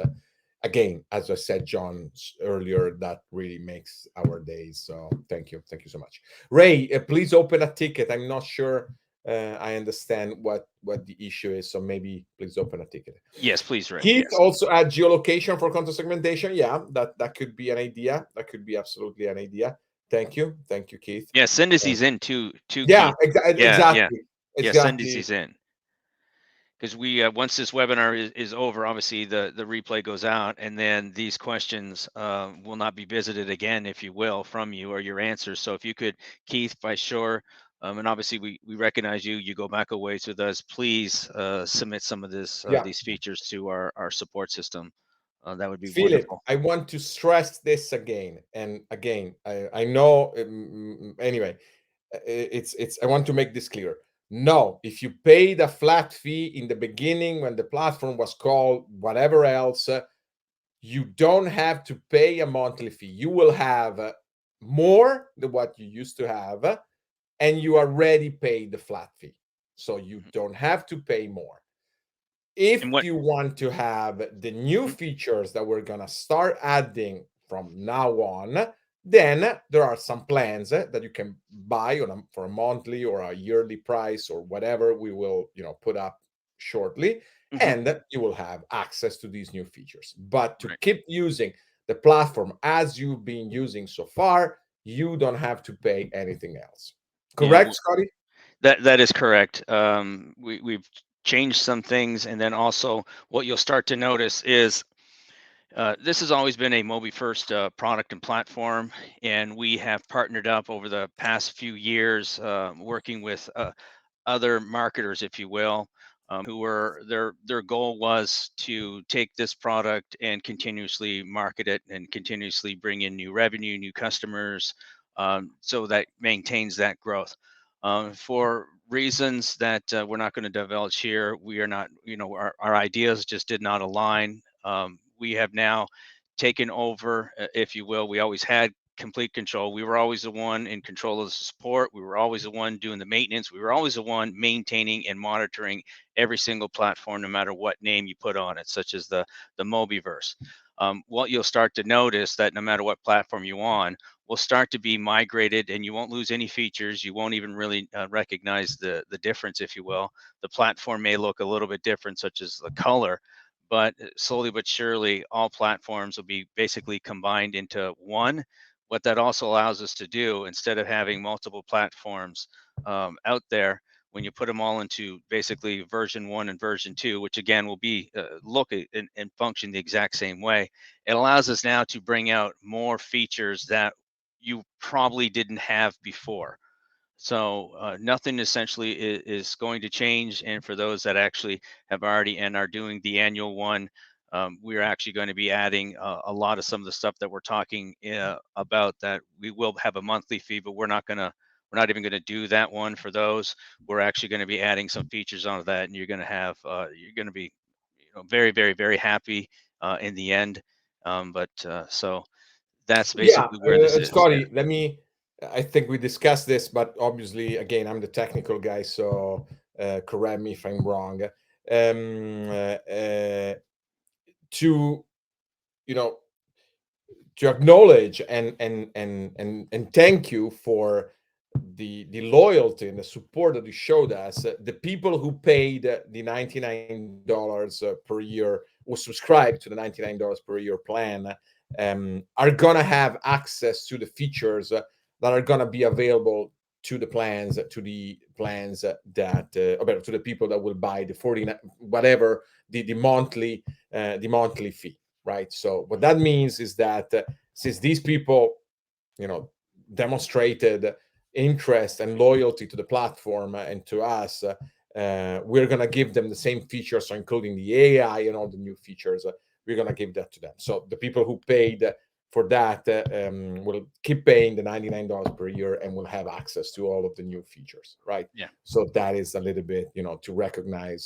Again, as I said, John, earlier, that really makes our days. So thank you so much. Ray, please open a ticket. I'm not sure I understand what the issue is, so maybe please open a ticket. Yes, please, Ray. Keith Yes. also add geolocation for content segmentation. Yeah, that could be an idea. That could be absolutely an idea. Thank you, Keith. Yeah, send us Uh, these in too, yeah, Keith. Yeah, yeah, exactly, yeah. Send us exactly. these in because we once this webinar is over, obviously the replay goes out, and then these questions will not be visited again, if you will, from you or your answers. So if you could, Keith, by sure. And obviously we recognize you. You go back a ways with us. Please submit some of Yeah, these features to our support system. That would be feel it. wonderful. I want to stress this again and again. I know. Anyway, it's. I want to make this clear. No, if you paid a flat fee in the beginning when the platform was called whatever else, you don't have to pay a monthly fee. You will have more than what you used to have, and you already paid the flat fee. So you Mhm. don't have to pay more. If And what? you want to have the new Mhm. features that we're going to start adding from now on, then there are some plans that you can buy for a monthly or a yearly price or whatever we will put up shortly, Mhm. and you will have access to these new features. But to Right. keep using the platform as you've been using so far, you don't have to pay anything else. Yeah. Correct, Scotty? That is correct. We've changed some things, and then also what you'll start to notice is this has always been a MobiFirst product and platform, and we have partnered up over the past few years, working with other marketers, if you will, who were their goal was to take this product and continuously market it and continuously bring in new revenue, new customers, so that maintains that growth. For reasons that we're not going to divulge here, we are not, our ideas just did not align. We have now taken over, if you will. We always had complete control. We were always the one in control of the support. We were always the one doing the maintenance. We were always the one maintaining and monitoring every single platform, no matter what name you put on it, such as the MobiVerse. What you'll start to notice that no matter what platform you're on, will start to be migrated, and you won't lose any features. You won't even really recognize the difference, if you will. The platform may look a little bit different, such as the color, but slowly but surely, all platforms will be basically combined into one. What that also allows us to do, instead of having multiple platforms out there, when you put them all into basically version one and version two, which again will be and function the exact same way, it allows us now to bring out more features that you probably didn't have before. So nothing essentially is going to change. And for those that actually have already and are doing the annual one, we're actually going to be adding a lot of some of the stuff that we're talking about. That we will have a monthly fee, but we're not even going to do that one for those. We're actually going to be adding some features onto that, and you're going to be, very, very, very happy in the end. So that's Yeah, basically where this is. Yeah. Scotty, let me. I think we discussed this, but obviously, again, I'm the technical guy, so correct me if I'm wrong. Um, uh, uh, to you know, to acknowledge and thank you for the loyalty and the support that you showed us. The people who paid the $99 per year or subscribed to the $99 per year plan are gonna have access to the features that are gonna be available to the plans to the people that will buy the 49 whatever the monthly fee, right? So what that means is that since these people, you know, demonstrated interest and loyalty to the platform and to us, we're going to give them the same features, so including the AI and all the new features. We're going to give that to them. So the people who paid for that will keep paying the $99 per year and will have access to all of the new features, right? Yeah. So that is a little bit, to recognize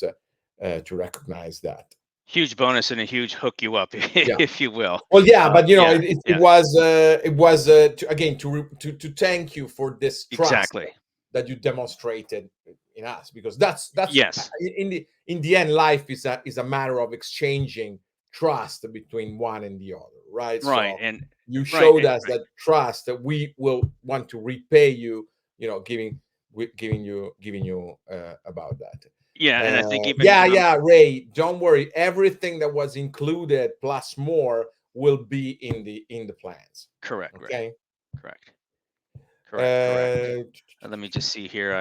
that. Huge bonus and a huge hook you up, Yeah. if you will. Well, yeah, but Yeah, it yeah, was again to thank you for this trust exactly. that you demonstrated in us, because that's Yes, in the end, life is a matter of exchanging trust between one and the other, right? right, So and you right, showed us right. that trust that we will want to repay you, giving you about that. Yeah, and I think even Yeah, what I'm yeah, Ray, don't worry. Everything that was included plus more will be in the plans. correct, Ray. Okay. Correct, correct, correct. Uh, Let me just see here.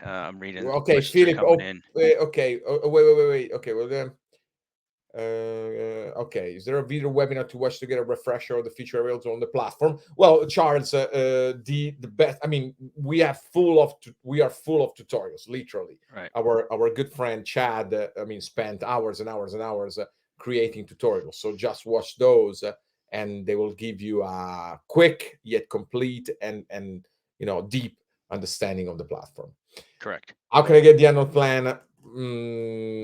I'm reading okay, questions are Philip. coming Oh, in. okay. Wait. Okay, well then. Okay, is there a video webinar to watch to get a refresher of the feature available on the platform? Well, Charles, the best. I mean, we are full of tutorials. Literally, Right, our good friend Chad, spent hours and hours and hours creating tutorials. So just watch those, and they will give you a quick yet complete and deep understanding of the platform. correct. How can I get the annual plan?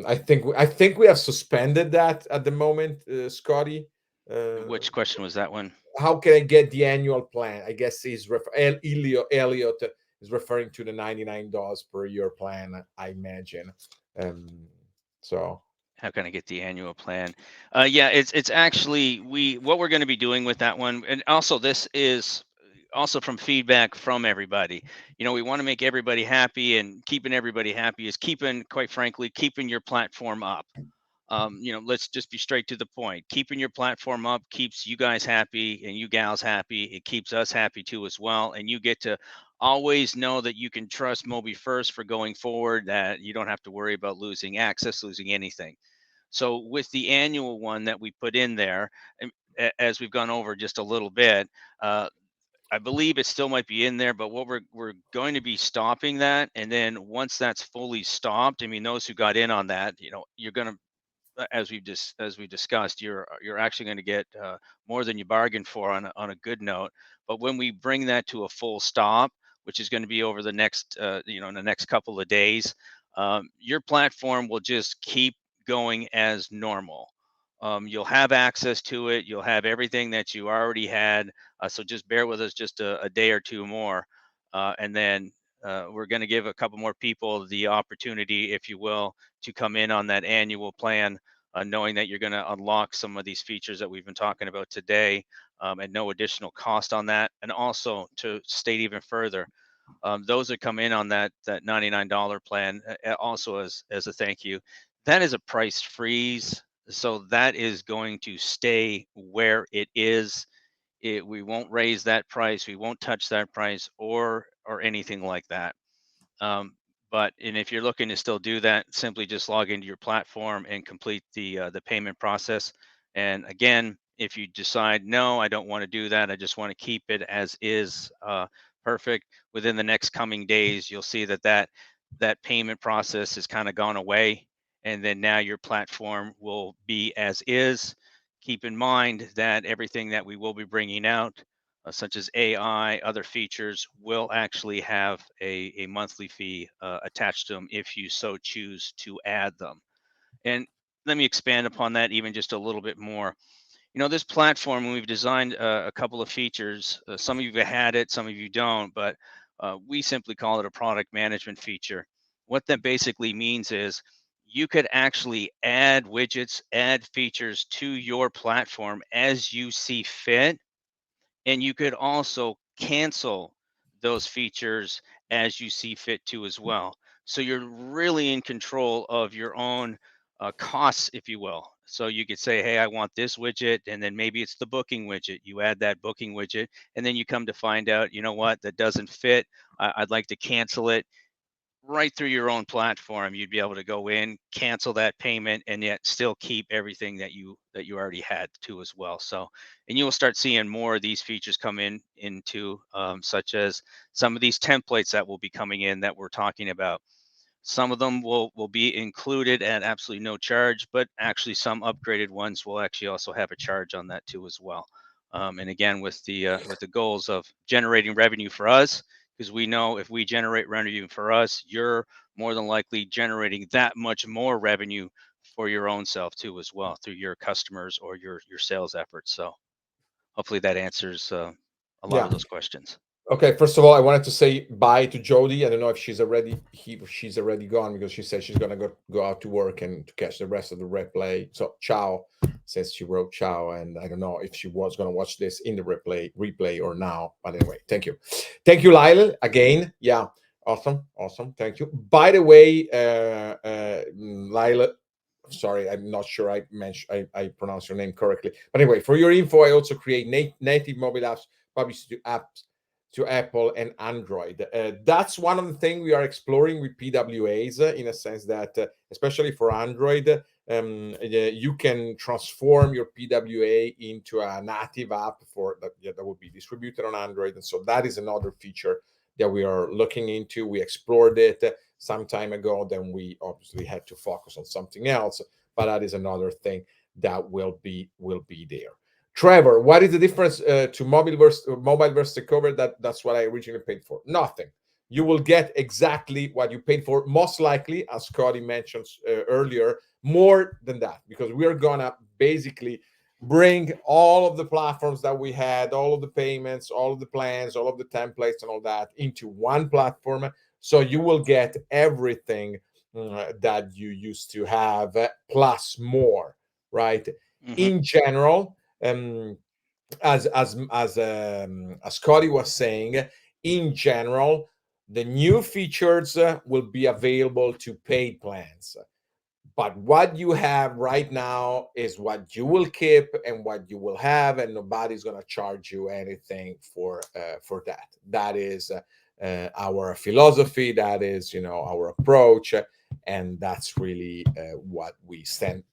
I think we have suspended that at the moment, Scotty. Uh, Which question was that one? how can I get the annual plan? I guess Elliot is referring to the $99 per year plan, I imagine. Um, so How can I get the annual plan? Yeah, it's actually we what we're going to be doing with that one, and also this is also from feedback from everybody. We want to make everybody happy, and keeping everybody happy is quite frankly, keeping your platform up. Let's just be straight to the point. Keeping your platform up keeps you guys happy and you gals happy. It keeps us happy too as well. And you get to always know that you can trust MobiFirst for going forward, that you don't have to worry about losing access, losing anything. So with the annual one that we put in there, as we've gone over just a little bit, uh, I believe it still might be in there, but what we're going to be stopping that, and then once that's fully stopped, I mean, those who got in on that, you're going to, as we discussed, you're actually going to get more than you bargained for on a good note. But when we bring that to a full stop, which is going to be over the next in the next couple of days, your platform will just keep going as normal. You'll have access to it. You'll have everything that you already had. So just bear with us just a day or two more, and then we're going to give a couple more people the opportunity, if you will, to come in on that annual plan, knowing that you're going to unlock some of these features that we've been talking about today, and no additional cost on that. And also to state even further, those that come in on that $99 plan, also as a thank you, that is a price freeze. So that is going to stay where it is. We won't raise that price. We won't touch that price or anything like that. Um, and if you're looking to still do that, simply just log into your platform and complete the payment process. And again, if you decide no, I don't want to do that, I just want to keep it as is, perfect. Within the next coming days, you'll see that payment process has kind of gone away, and then now your platform will be as is. Keep in mind that everything that we will be bringing out, such as AI, other features, will actually have a monthly fee attached to them if you so choose to add them. And let me expand upon that even just a little bit more. This platform, we've designed a couple of features. Some of you have had it, some of you don't, but we simply call it a product management feature. What that basically means is you could actually add widgets, add features to your platform as you see fit, and you could also cancel those features as you see fit to as well. So you're really in control of your own costs, if you will. So you could say, hey, I want this widget, and then maybe it's the booking widget. You add that booking widget, and then you come to find out, you know what, that doesn't fit. I'd like to cancel it. Right through your own platform, you'd be able to go in, cancel that payment, and yet still keep everything that you already had too as well. So, and you will start seeing more of these features come into, such as some of these templates that will be coming in that we're talking about. Some of them will be included at absolutely no charge, but actually some upgraded ones will actually also have a charge on that too as well. And again, with the goals of generating revenue for us, because we know if we generate revenue for us, you're more than likely generating that much more revenue for your own self too as well through your customers or your sales efforts. So hopefully that answers a lot Yeah. of those questions. Okay, first of all, I wanted to say bye to Jody. I don't know if she's already gone because she said she's gonna go out to work and to catch the rest of the replay. So ciao, since she wrote ciao, and I don't know if she was gonna watch this in the replay or now. But anyway, thank you, Lyle, again. Yeah, awesome, thank you. By the way, Lyle, sorry, I'm not sure I pronounced your name correctly. But anyway, for your info, I also create native mobile apps published to apps to Apple and Android. That's one of the things we are exploring with PWAs, in a sense that, especially for Android, you can transform your PWA into a native app for that, yeah, that would be distributed on Android. And so that is another feature that we are looking into. We explored it some time ago, then we obviously had to focus on something else, but that is another thing that will be there. Trevor, what is the difference to mobile versus the cover? That's what I originally paid for. Nothing. You will get exactly what you paid for. Most likely, as Scotty mentioned earlier, more than that, because we are gonna basically bring all of the platforms that we had, all of the payments, all of the plans, all of the templates, and all that into one platform. So you will get everything that you used to have, plus more, right? Hmm. In general, um, as Scotty was saying, in general, the new features will be available to paid plans. But what you have right now is what you will keep and what you will have, and nobody's gonna charge you anything for that. That is our philosophy. That is, our approach, and that's really what we stand,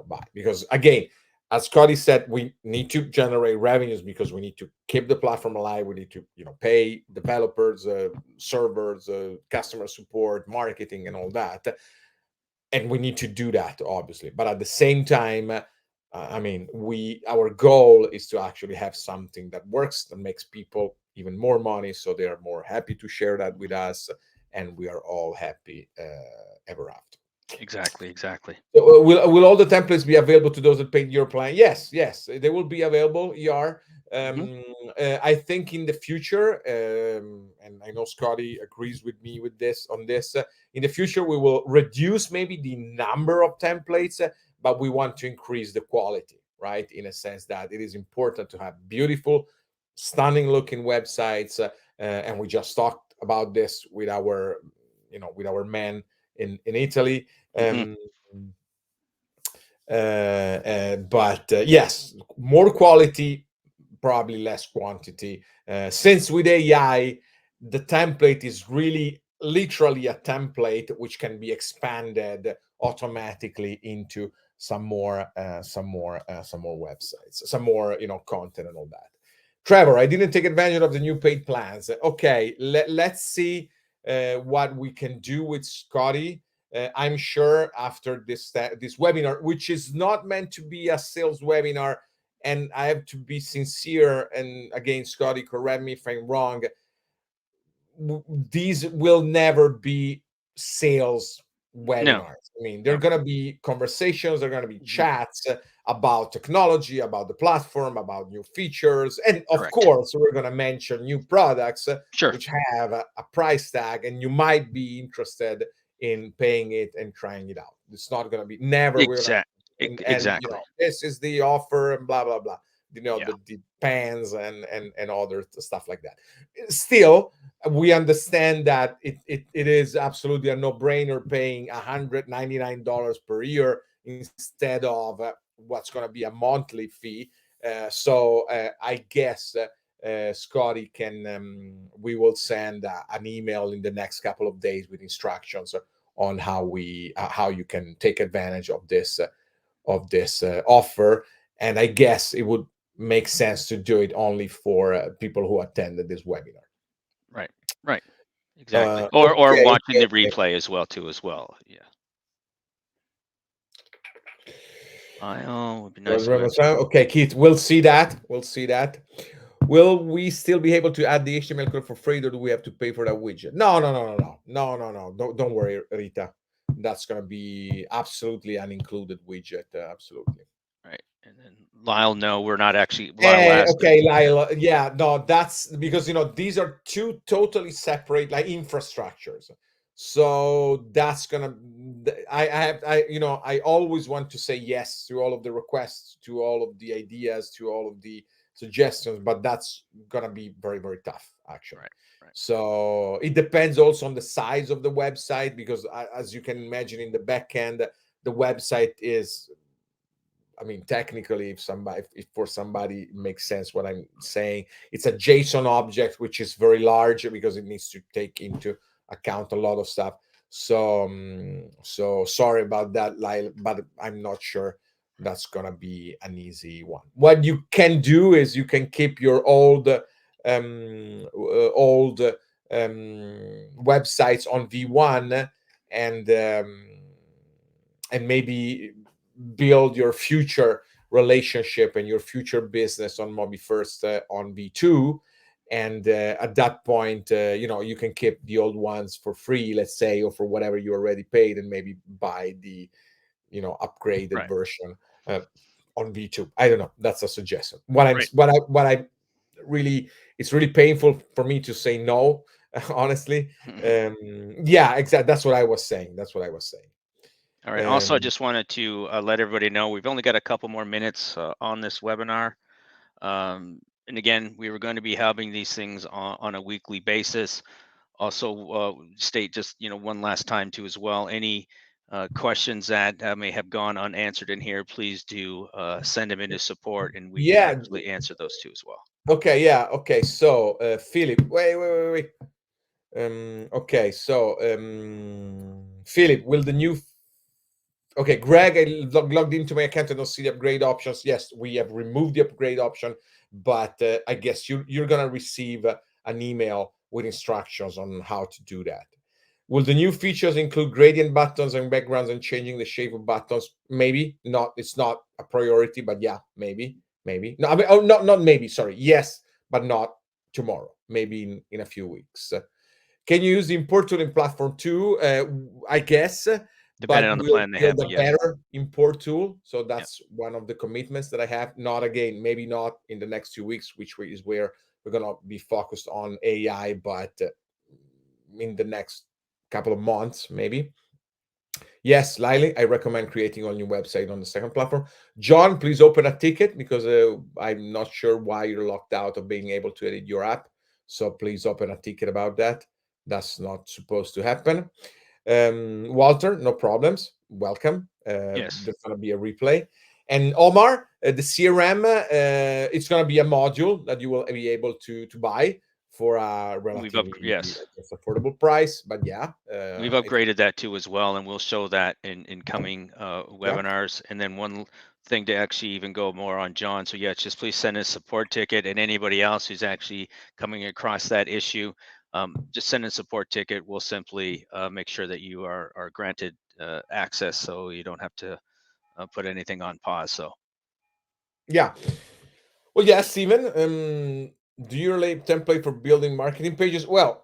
by. Because again, as Scotty said, we need to generate revenues because we need to keep the platform alive. We need to, pay developers, servers, customer support, marketing, and all that, and we need to do that obviously, but at the same time, I mean, we our goal is to actually have something that works, that makes people even more money, so they are more happy to share that with us, and we are all happy ever after. Exactly. Exactly. So, will all the templates be available to those that paid your plan? Yes, yes, they will be available. ER. Hmm. I think in the future, and I know Scotty agrees with me with this on this. In the future, we will reduce maybe the number of templates, but we want to increase the quality, right? In a sense that it is important to have beautiful, stunning looking websites, and we just talked about this with our, with our men in Italy. Hmm. Um, but yes, more quality, probably less quantity. Since with AI, the template is really literally a template which can be expanded automatically into some more websites, some more content and all that. Trevor, I didn't take advantage of the new paid plans. Okay, let's see what we can do with Scotty. I'm sure after this webinar, which is not meant to be a sales webinar, and I have to be sincere. And again, Scotty, correct me if I'm wrong. These will never be sales No. webinars. I mean, they're No. going to be conversations, they're going to be Hmm. chats about technology, about the platform, about new features. And of Correct. course, we're going to mention new products Sure. which have a price tag, and you might be interested in paying it and trying it out. It's not going to be never, we're going to, Exact. and Exactly. this is the offer and blah, blah, blah. Yeah. The pans and other stuff like that. Still, we understand that it is absolutely a no-brainer paying $199 per year instead of what's going to be a monthly fee. So I guess Scotty can we will send an email in the next couple of days with instructions on how you can take advantage of this offer. And I guess it would make sense to do it only for people who attended this webinar. Right. Right. Exactly. Or Okay, watching okay, the okay. replay as well too as well. Yeah. File would be nice. Okay, Keith, we'll see that. We'll see that. Will we still be able to add the HTML code for free, or do we have to pay for that widget? No, no, no, no, no, no, no, no. Don't worry, Rita. That's gonna be absolutely an included widget. Absolutely. Right. And then Lyle, no, we're not actually. Lyle asked if. Okay, Yeah. Lila. Yeah, no, that's because these are two totally separate like infrastructures. So that's gonna. I have I always want to say yes to all of the requests, to all of the ideas, to all of the suggestions, but that's gonna be very very tough actually. Right. Right. So it depends also on the size of the website because as you can imagine in the back end, the website is, I mean, technically, if for somebody it makes sense what I'm saying, it's a JSON object which is very large because it needs to take into account a lot of stuff. So sorry about that, Lyle, but I'm not sure that's gonna be an easy one. What you can do is you can keep your old websites on V1 and maybe build your future relationship and your future business on MobiFirst on V2. And at that point, you can keep the old ones for free, let's say, or for whatever you already paid, and maybe buy the upgraded Right. version uh, on V2. I don't know. That's a suggestion. Right. What I really, it's really painful for me to say no. Honestly, yeah, exactly. That's what I was saying. That's what I was saying. All right. Also, I Um, just wanted to let everybody know we've only got a couple more minutes on this webinar. And again, we were going to be having these things on a weekly basis. Also, state just one last time too as well. Any questions that may have gone unanswered in here, please do send them into support, and we can yeah. actually answer those too as well. Okay. Yeah. Okay. So, Philip, wait. Okay. So, Philip, will the new okay, Greg, I logged into my account and don't see the upgrade options. Yes, we have removed the upgrade option, but I guess you're gonna receive an email with instructions on how to do that. Will the new features include gradient buttons and backgrounds and changing the shape of buttons? Maybe not. It's not a priority, but yeah, maybe. No, I mean, oh, not maybe. Sorry, yes, but not tomorrow. Maybe in a few weeks. Can you use the import tool in platform 2? I guess, but depending on the we'll plan they have. build But a yes, better import tool. So yeah, that's one of the commitments that I have. Not again, maybe not in the next 2 weeks, is where we're gonna be focused on AI, but in the next couple of months, maybe. Yes, Lily, I recommend creating a new website on the second platform. John, please open a ticket because I'm not sure why you're locked out of being able to edit your app. So please open a ticket about that. That's not supposed to happen. Walter, no problems. Welcome. yes. There's going to be a replay. And Omar, the CRM, it's going to be a module that you will be able to buy for a relatively Yes. affordable price. But yeah, We've it's upgraded that too as well, and we'll show that in coming yeah. webinars. And then one thing to actually even go more on John. So yeah, just please send a support ticket, and anybody else who's actually coming across that issue, just send a support ticket. We'll simply make sure that you are granted access, so you don't have to put anything on pause. So Yeah. Well, yes, Steven. Do you relate template for building marketing pages? Well,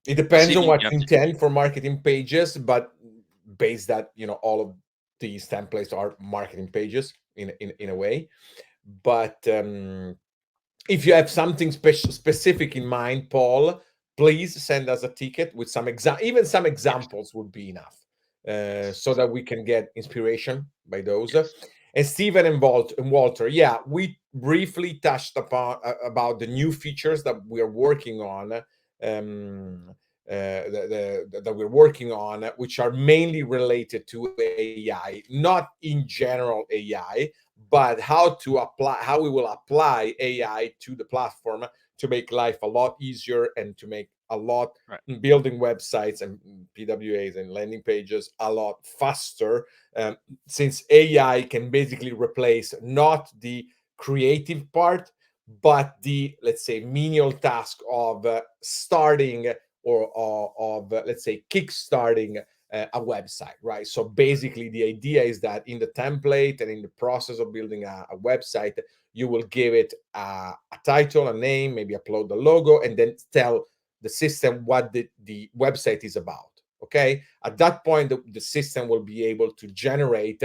it depends on Stephen, what you have you to. intend for marketing pages, but base that all of these templates are marketing pages in a way. But if you have something specific in mind, Paul, please send us a ticket with even some Yes, examples would be enough, yes, so that we can get inspiration by those. yes. And Stephen and Walter, yeah, we briefly touched upon about the new features that we are working on, that we're working on, which are mainly related to AI, not in general AI, but how we will apply AI to the platform to make life a lot easier and to make a lot Right, building websites and PWAs and landing pages a lot faster, since AI can basically replace not the creative part, but the, let's say, menial task of starting, or of let's say, kickstarting a website, right? So basically, the idea is that in the template and in the process of building a website, you will give it a title, a name, maybe upload the logo, and then tell the system what the website is about. Okay. At that point, the system will be able to generate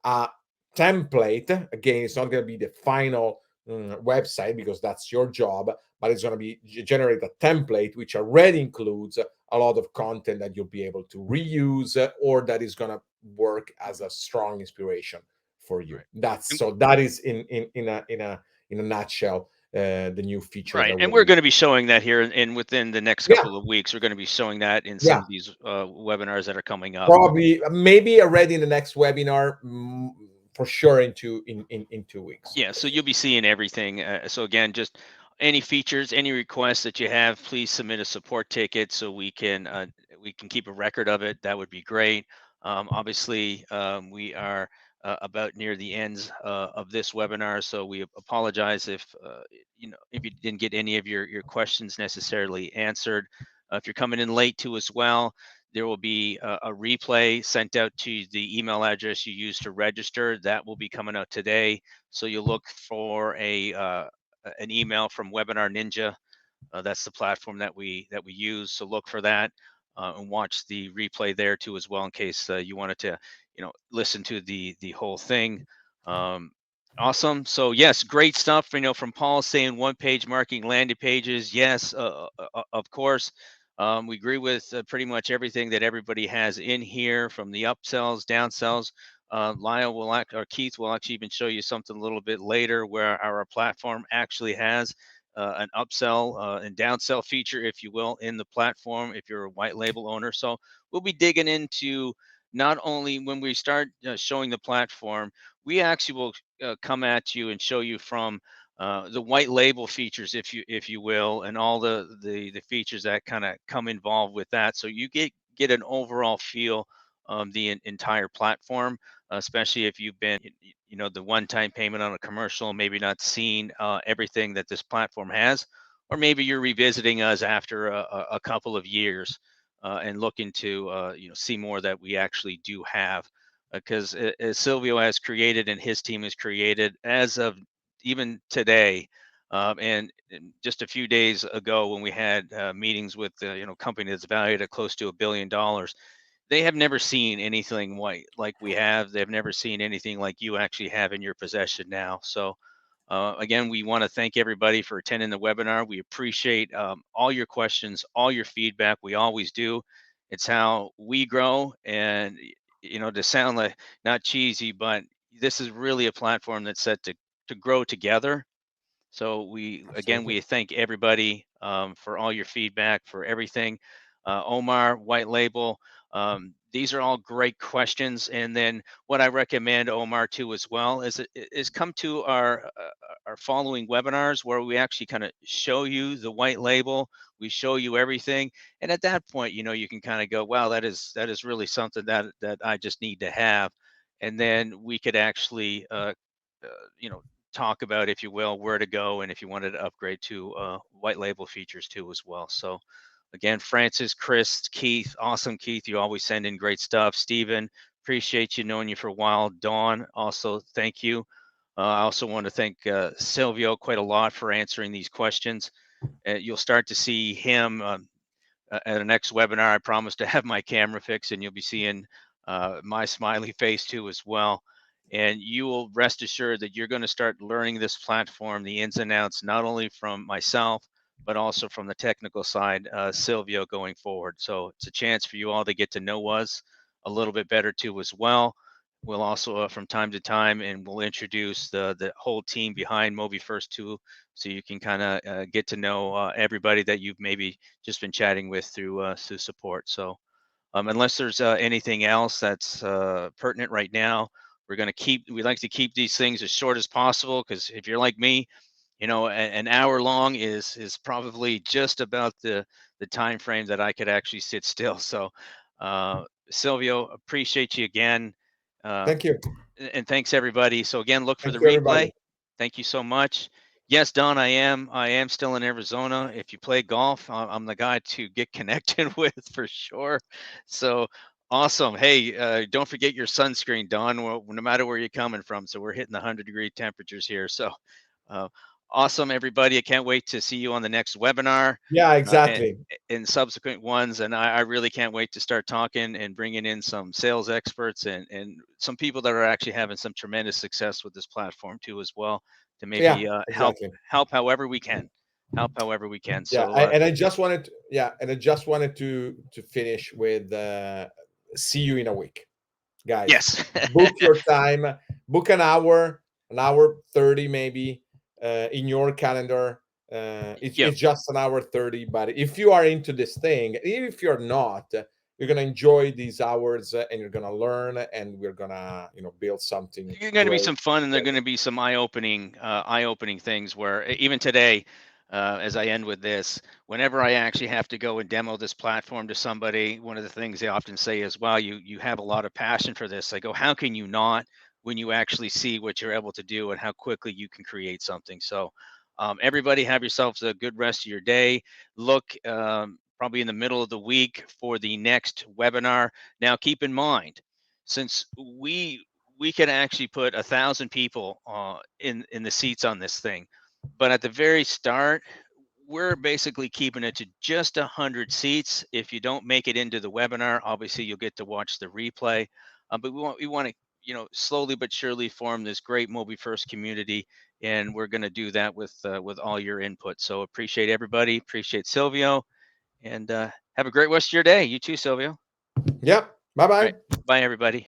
a template. Again, it's not going to be the final website because that's your job, but it's going to be generate a template which already includes a lot of content that you'll be able to reuse, or that is going to work as a strong inspiration for you. right. That's And- so that is in a nutshell the new features Right, that and will we're be. going to be showing that here, and within the next Yeah, couple of weeks, we're going to be showing that in some yeah. of these webinars that are coming up. Probably, maybe already in the next webinar, for sure in 2 weeks. Yeah, so you'll be seeing everything. So again, just any features, any requests that you have, please submit a support ticket so we can keep a record of it. That would be great. Obviously, we are about near the ends of this webinar, so we apologize if if you didn't get any of your questions necessarily answered. If you're coming in late too as well, there will be a replay sent out to the email address you used to register. That will be coming out today. So you look for an email from Webinar Ninja. That's the platform that we use. So look for that and watch the replay there too as well in case you wanted to listen to the whole thing. Um, awesome. So yes, great stuff. From Paul saying one page marketing landing pages. Yes, of course. We agree with pretty much everything that everybody has in here, from the upsells, downsells. Lyle or Keith will actually even show you something a little bit later where our platform actually has an upsell and downsell feature, if you will, in the platform if you're a white label owner. So we'll be digging into not only when we start showing the platform, we actually will come at you and show you from the white label features, if you will, and all the features that kind of come involved with that. So you get an overall feel the entire platform, especially if you've been, the one-time payment on a commercial, maybe not seeing everything that this platform has, or maybe you're revisiting us after a couple of years and looking to see more that we actually do have. Because as Silvio has created and his team has created, as of even today, And just a few days ago, when we had meetings with company that's valued at close to $1 billion, they have never seen anything like we have. They've never seen anything like you actually have in your possession now. So again, we want to thank everybody for attending the webinar. We appreciate all your questions, all your feedback. We always do. It's how we grow. And, to sound like not cheesy, but this is really a platform that's set to grow together. So we Absolutely. thank everybody for all your feedback, for everything. Omar, White Label, these are all great questions. And then what I recommend, Omar, too, as well, is come to our following webinars where we actually kind of show you the white label. We show you everything, and at that point, you can kind of go, wow, that is really something that I just need to have. And then we could actually uh, you know talk about, if you will, where to go, and if you wanted to upgrade to white label features too as well. So again, Francis, Chris, Keith, awesome. Keith, you always send in great stuff. Stephen, appreciate you, knowing you for a while. Dawn, also thank you. I also want to thank Silvio quite a lot for answering these questions. You'll start to see him at the next webinar. I promise to have my camera fixed, and you'll be seeing my smiley face too as well. And you will rest assured that you're going to start learning this platform, the ins and outs, not only from myself, but also from the technical side, Silvio, going forward. So it's a chance for you all to get to know us a little bit better too as well. We'll also, from time to time, and we'll introduce the whole team behind MobiFirst too, so you can kind of get to know everybody that you've maybe just been chatting with through support. So unless there's anything else that's pertinent right now, we like to keep these things as short as possible, because if you're like me, an hour long is probably just about the time frame that I could actually sit still. So Silvio, appreciate you again. Uh, Thank you. and thanks everybody. So again, look for Thank the you, everybody. replay. Thank you so much. Yes, Don, I am still in Arizona. If you play golf, I'm the guy to get connected with for sure. So awesome. Hey, don't forget your sunscreen, Don, no matter where you're coming from. So we're hitting the 100-degree temperatures here. So uh, awesome, everybody. I can't wait to see you on the next webinar. Yeah, Uh, and, exactly. in subsequent ones. And I really can't wait to start talking and bringing in some sales experts and some people that are actually having some tremendous success with this platform too as well, to maybe Yeah, help exactly. however we can. Help however we can. Yeah, So and I just wanted, yeah, and I just wanted to finish with see you in a week, guys. yes. Book your time, book an hour 30 maybe in your calendar. Yep. It's just an hour 30, but if you are into this thing, even if you're not, you're gonna enjoy these hours and you're gonna learn, and we're gonna build something You're going to be great some fun, and they're going together. to be some eye-opening things where even today, as I end with this, whenever I actually have to go and demo this platform to somebody, one of the things they often say is, "Wow, you have a lot of passion for this." I go, "How can you not, when you actually see what you're able to do and how quickly you can create something?" So everybody, have yourselves a good rest of your day. Look, probably in the middle of the week for the next webinar. Now keep in mind, since we can actually put 1,000 people in the seats on this thing, but at the very start, we're basically keeping it to just 100 seats. If you don't make it into the webinar, obviously you'll get to watch the replay. But we want to slowly but surely form this great MobiFirst community, and we're going to do that with all your input. So appreciate everybody. Appreciate Silvio, and have a great rest of your day. You too, Silvio. All Yeah, bye right, bye. bye everybody.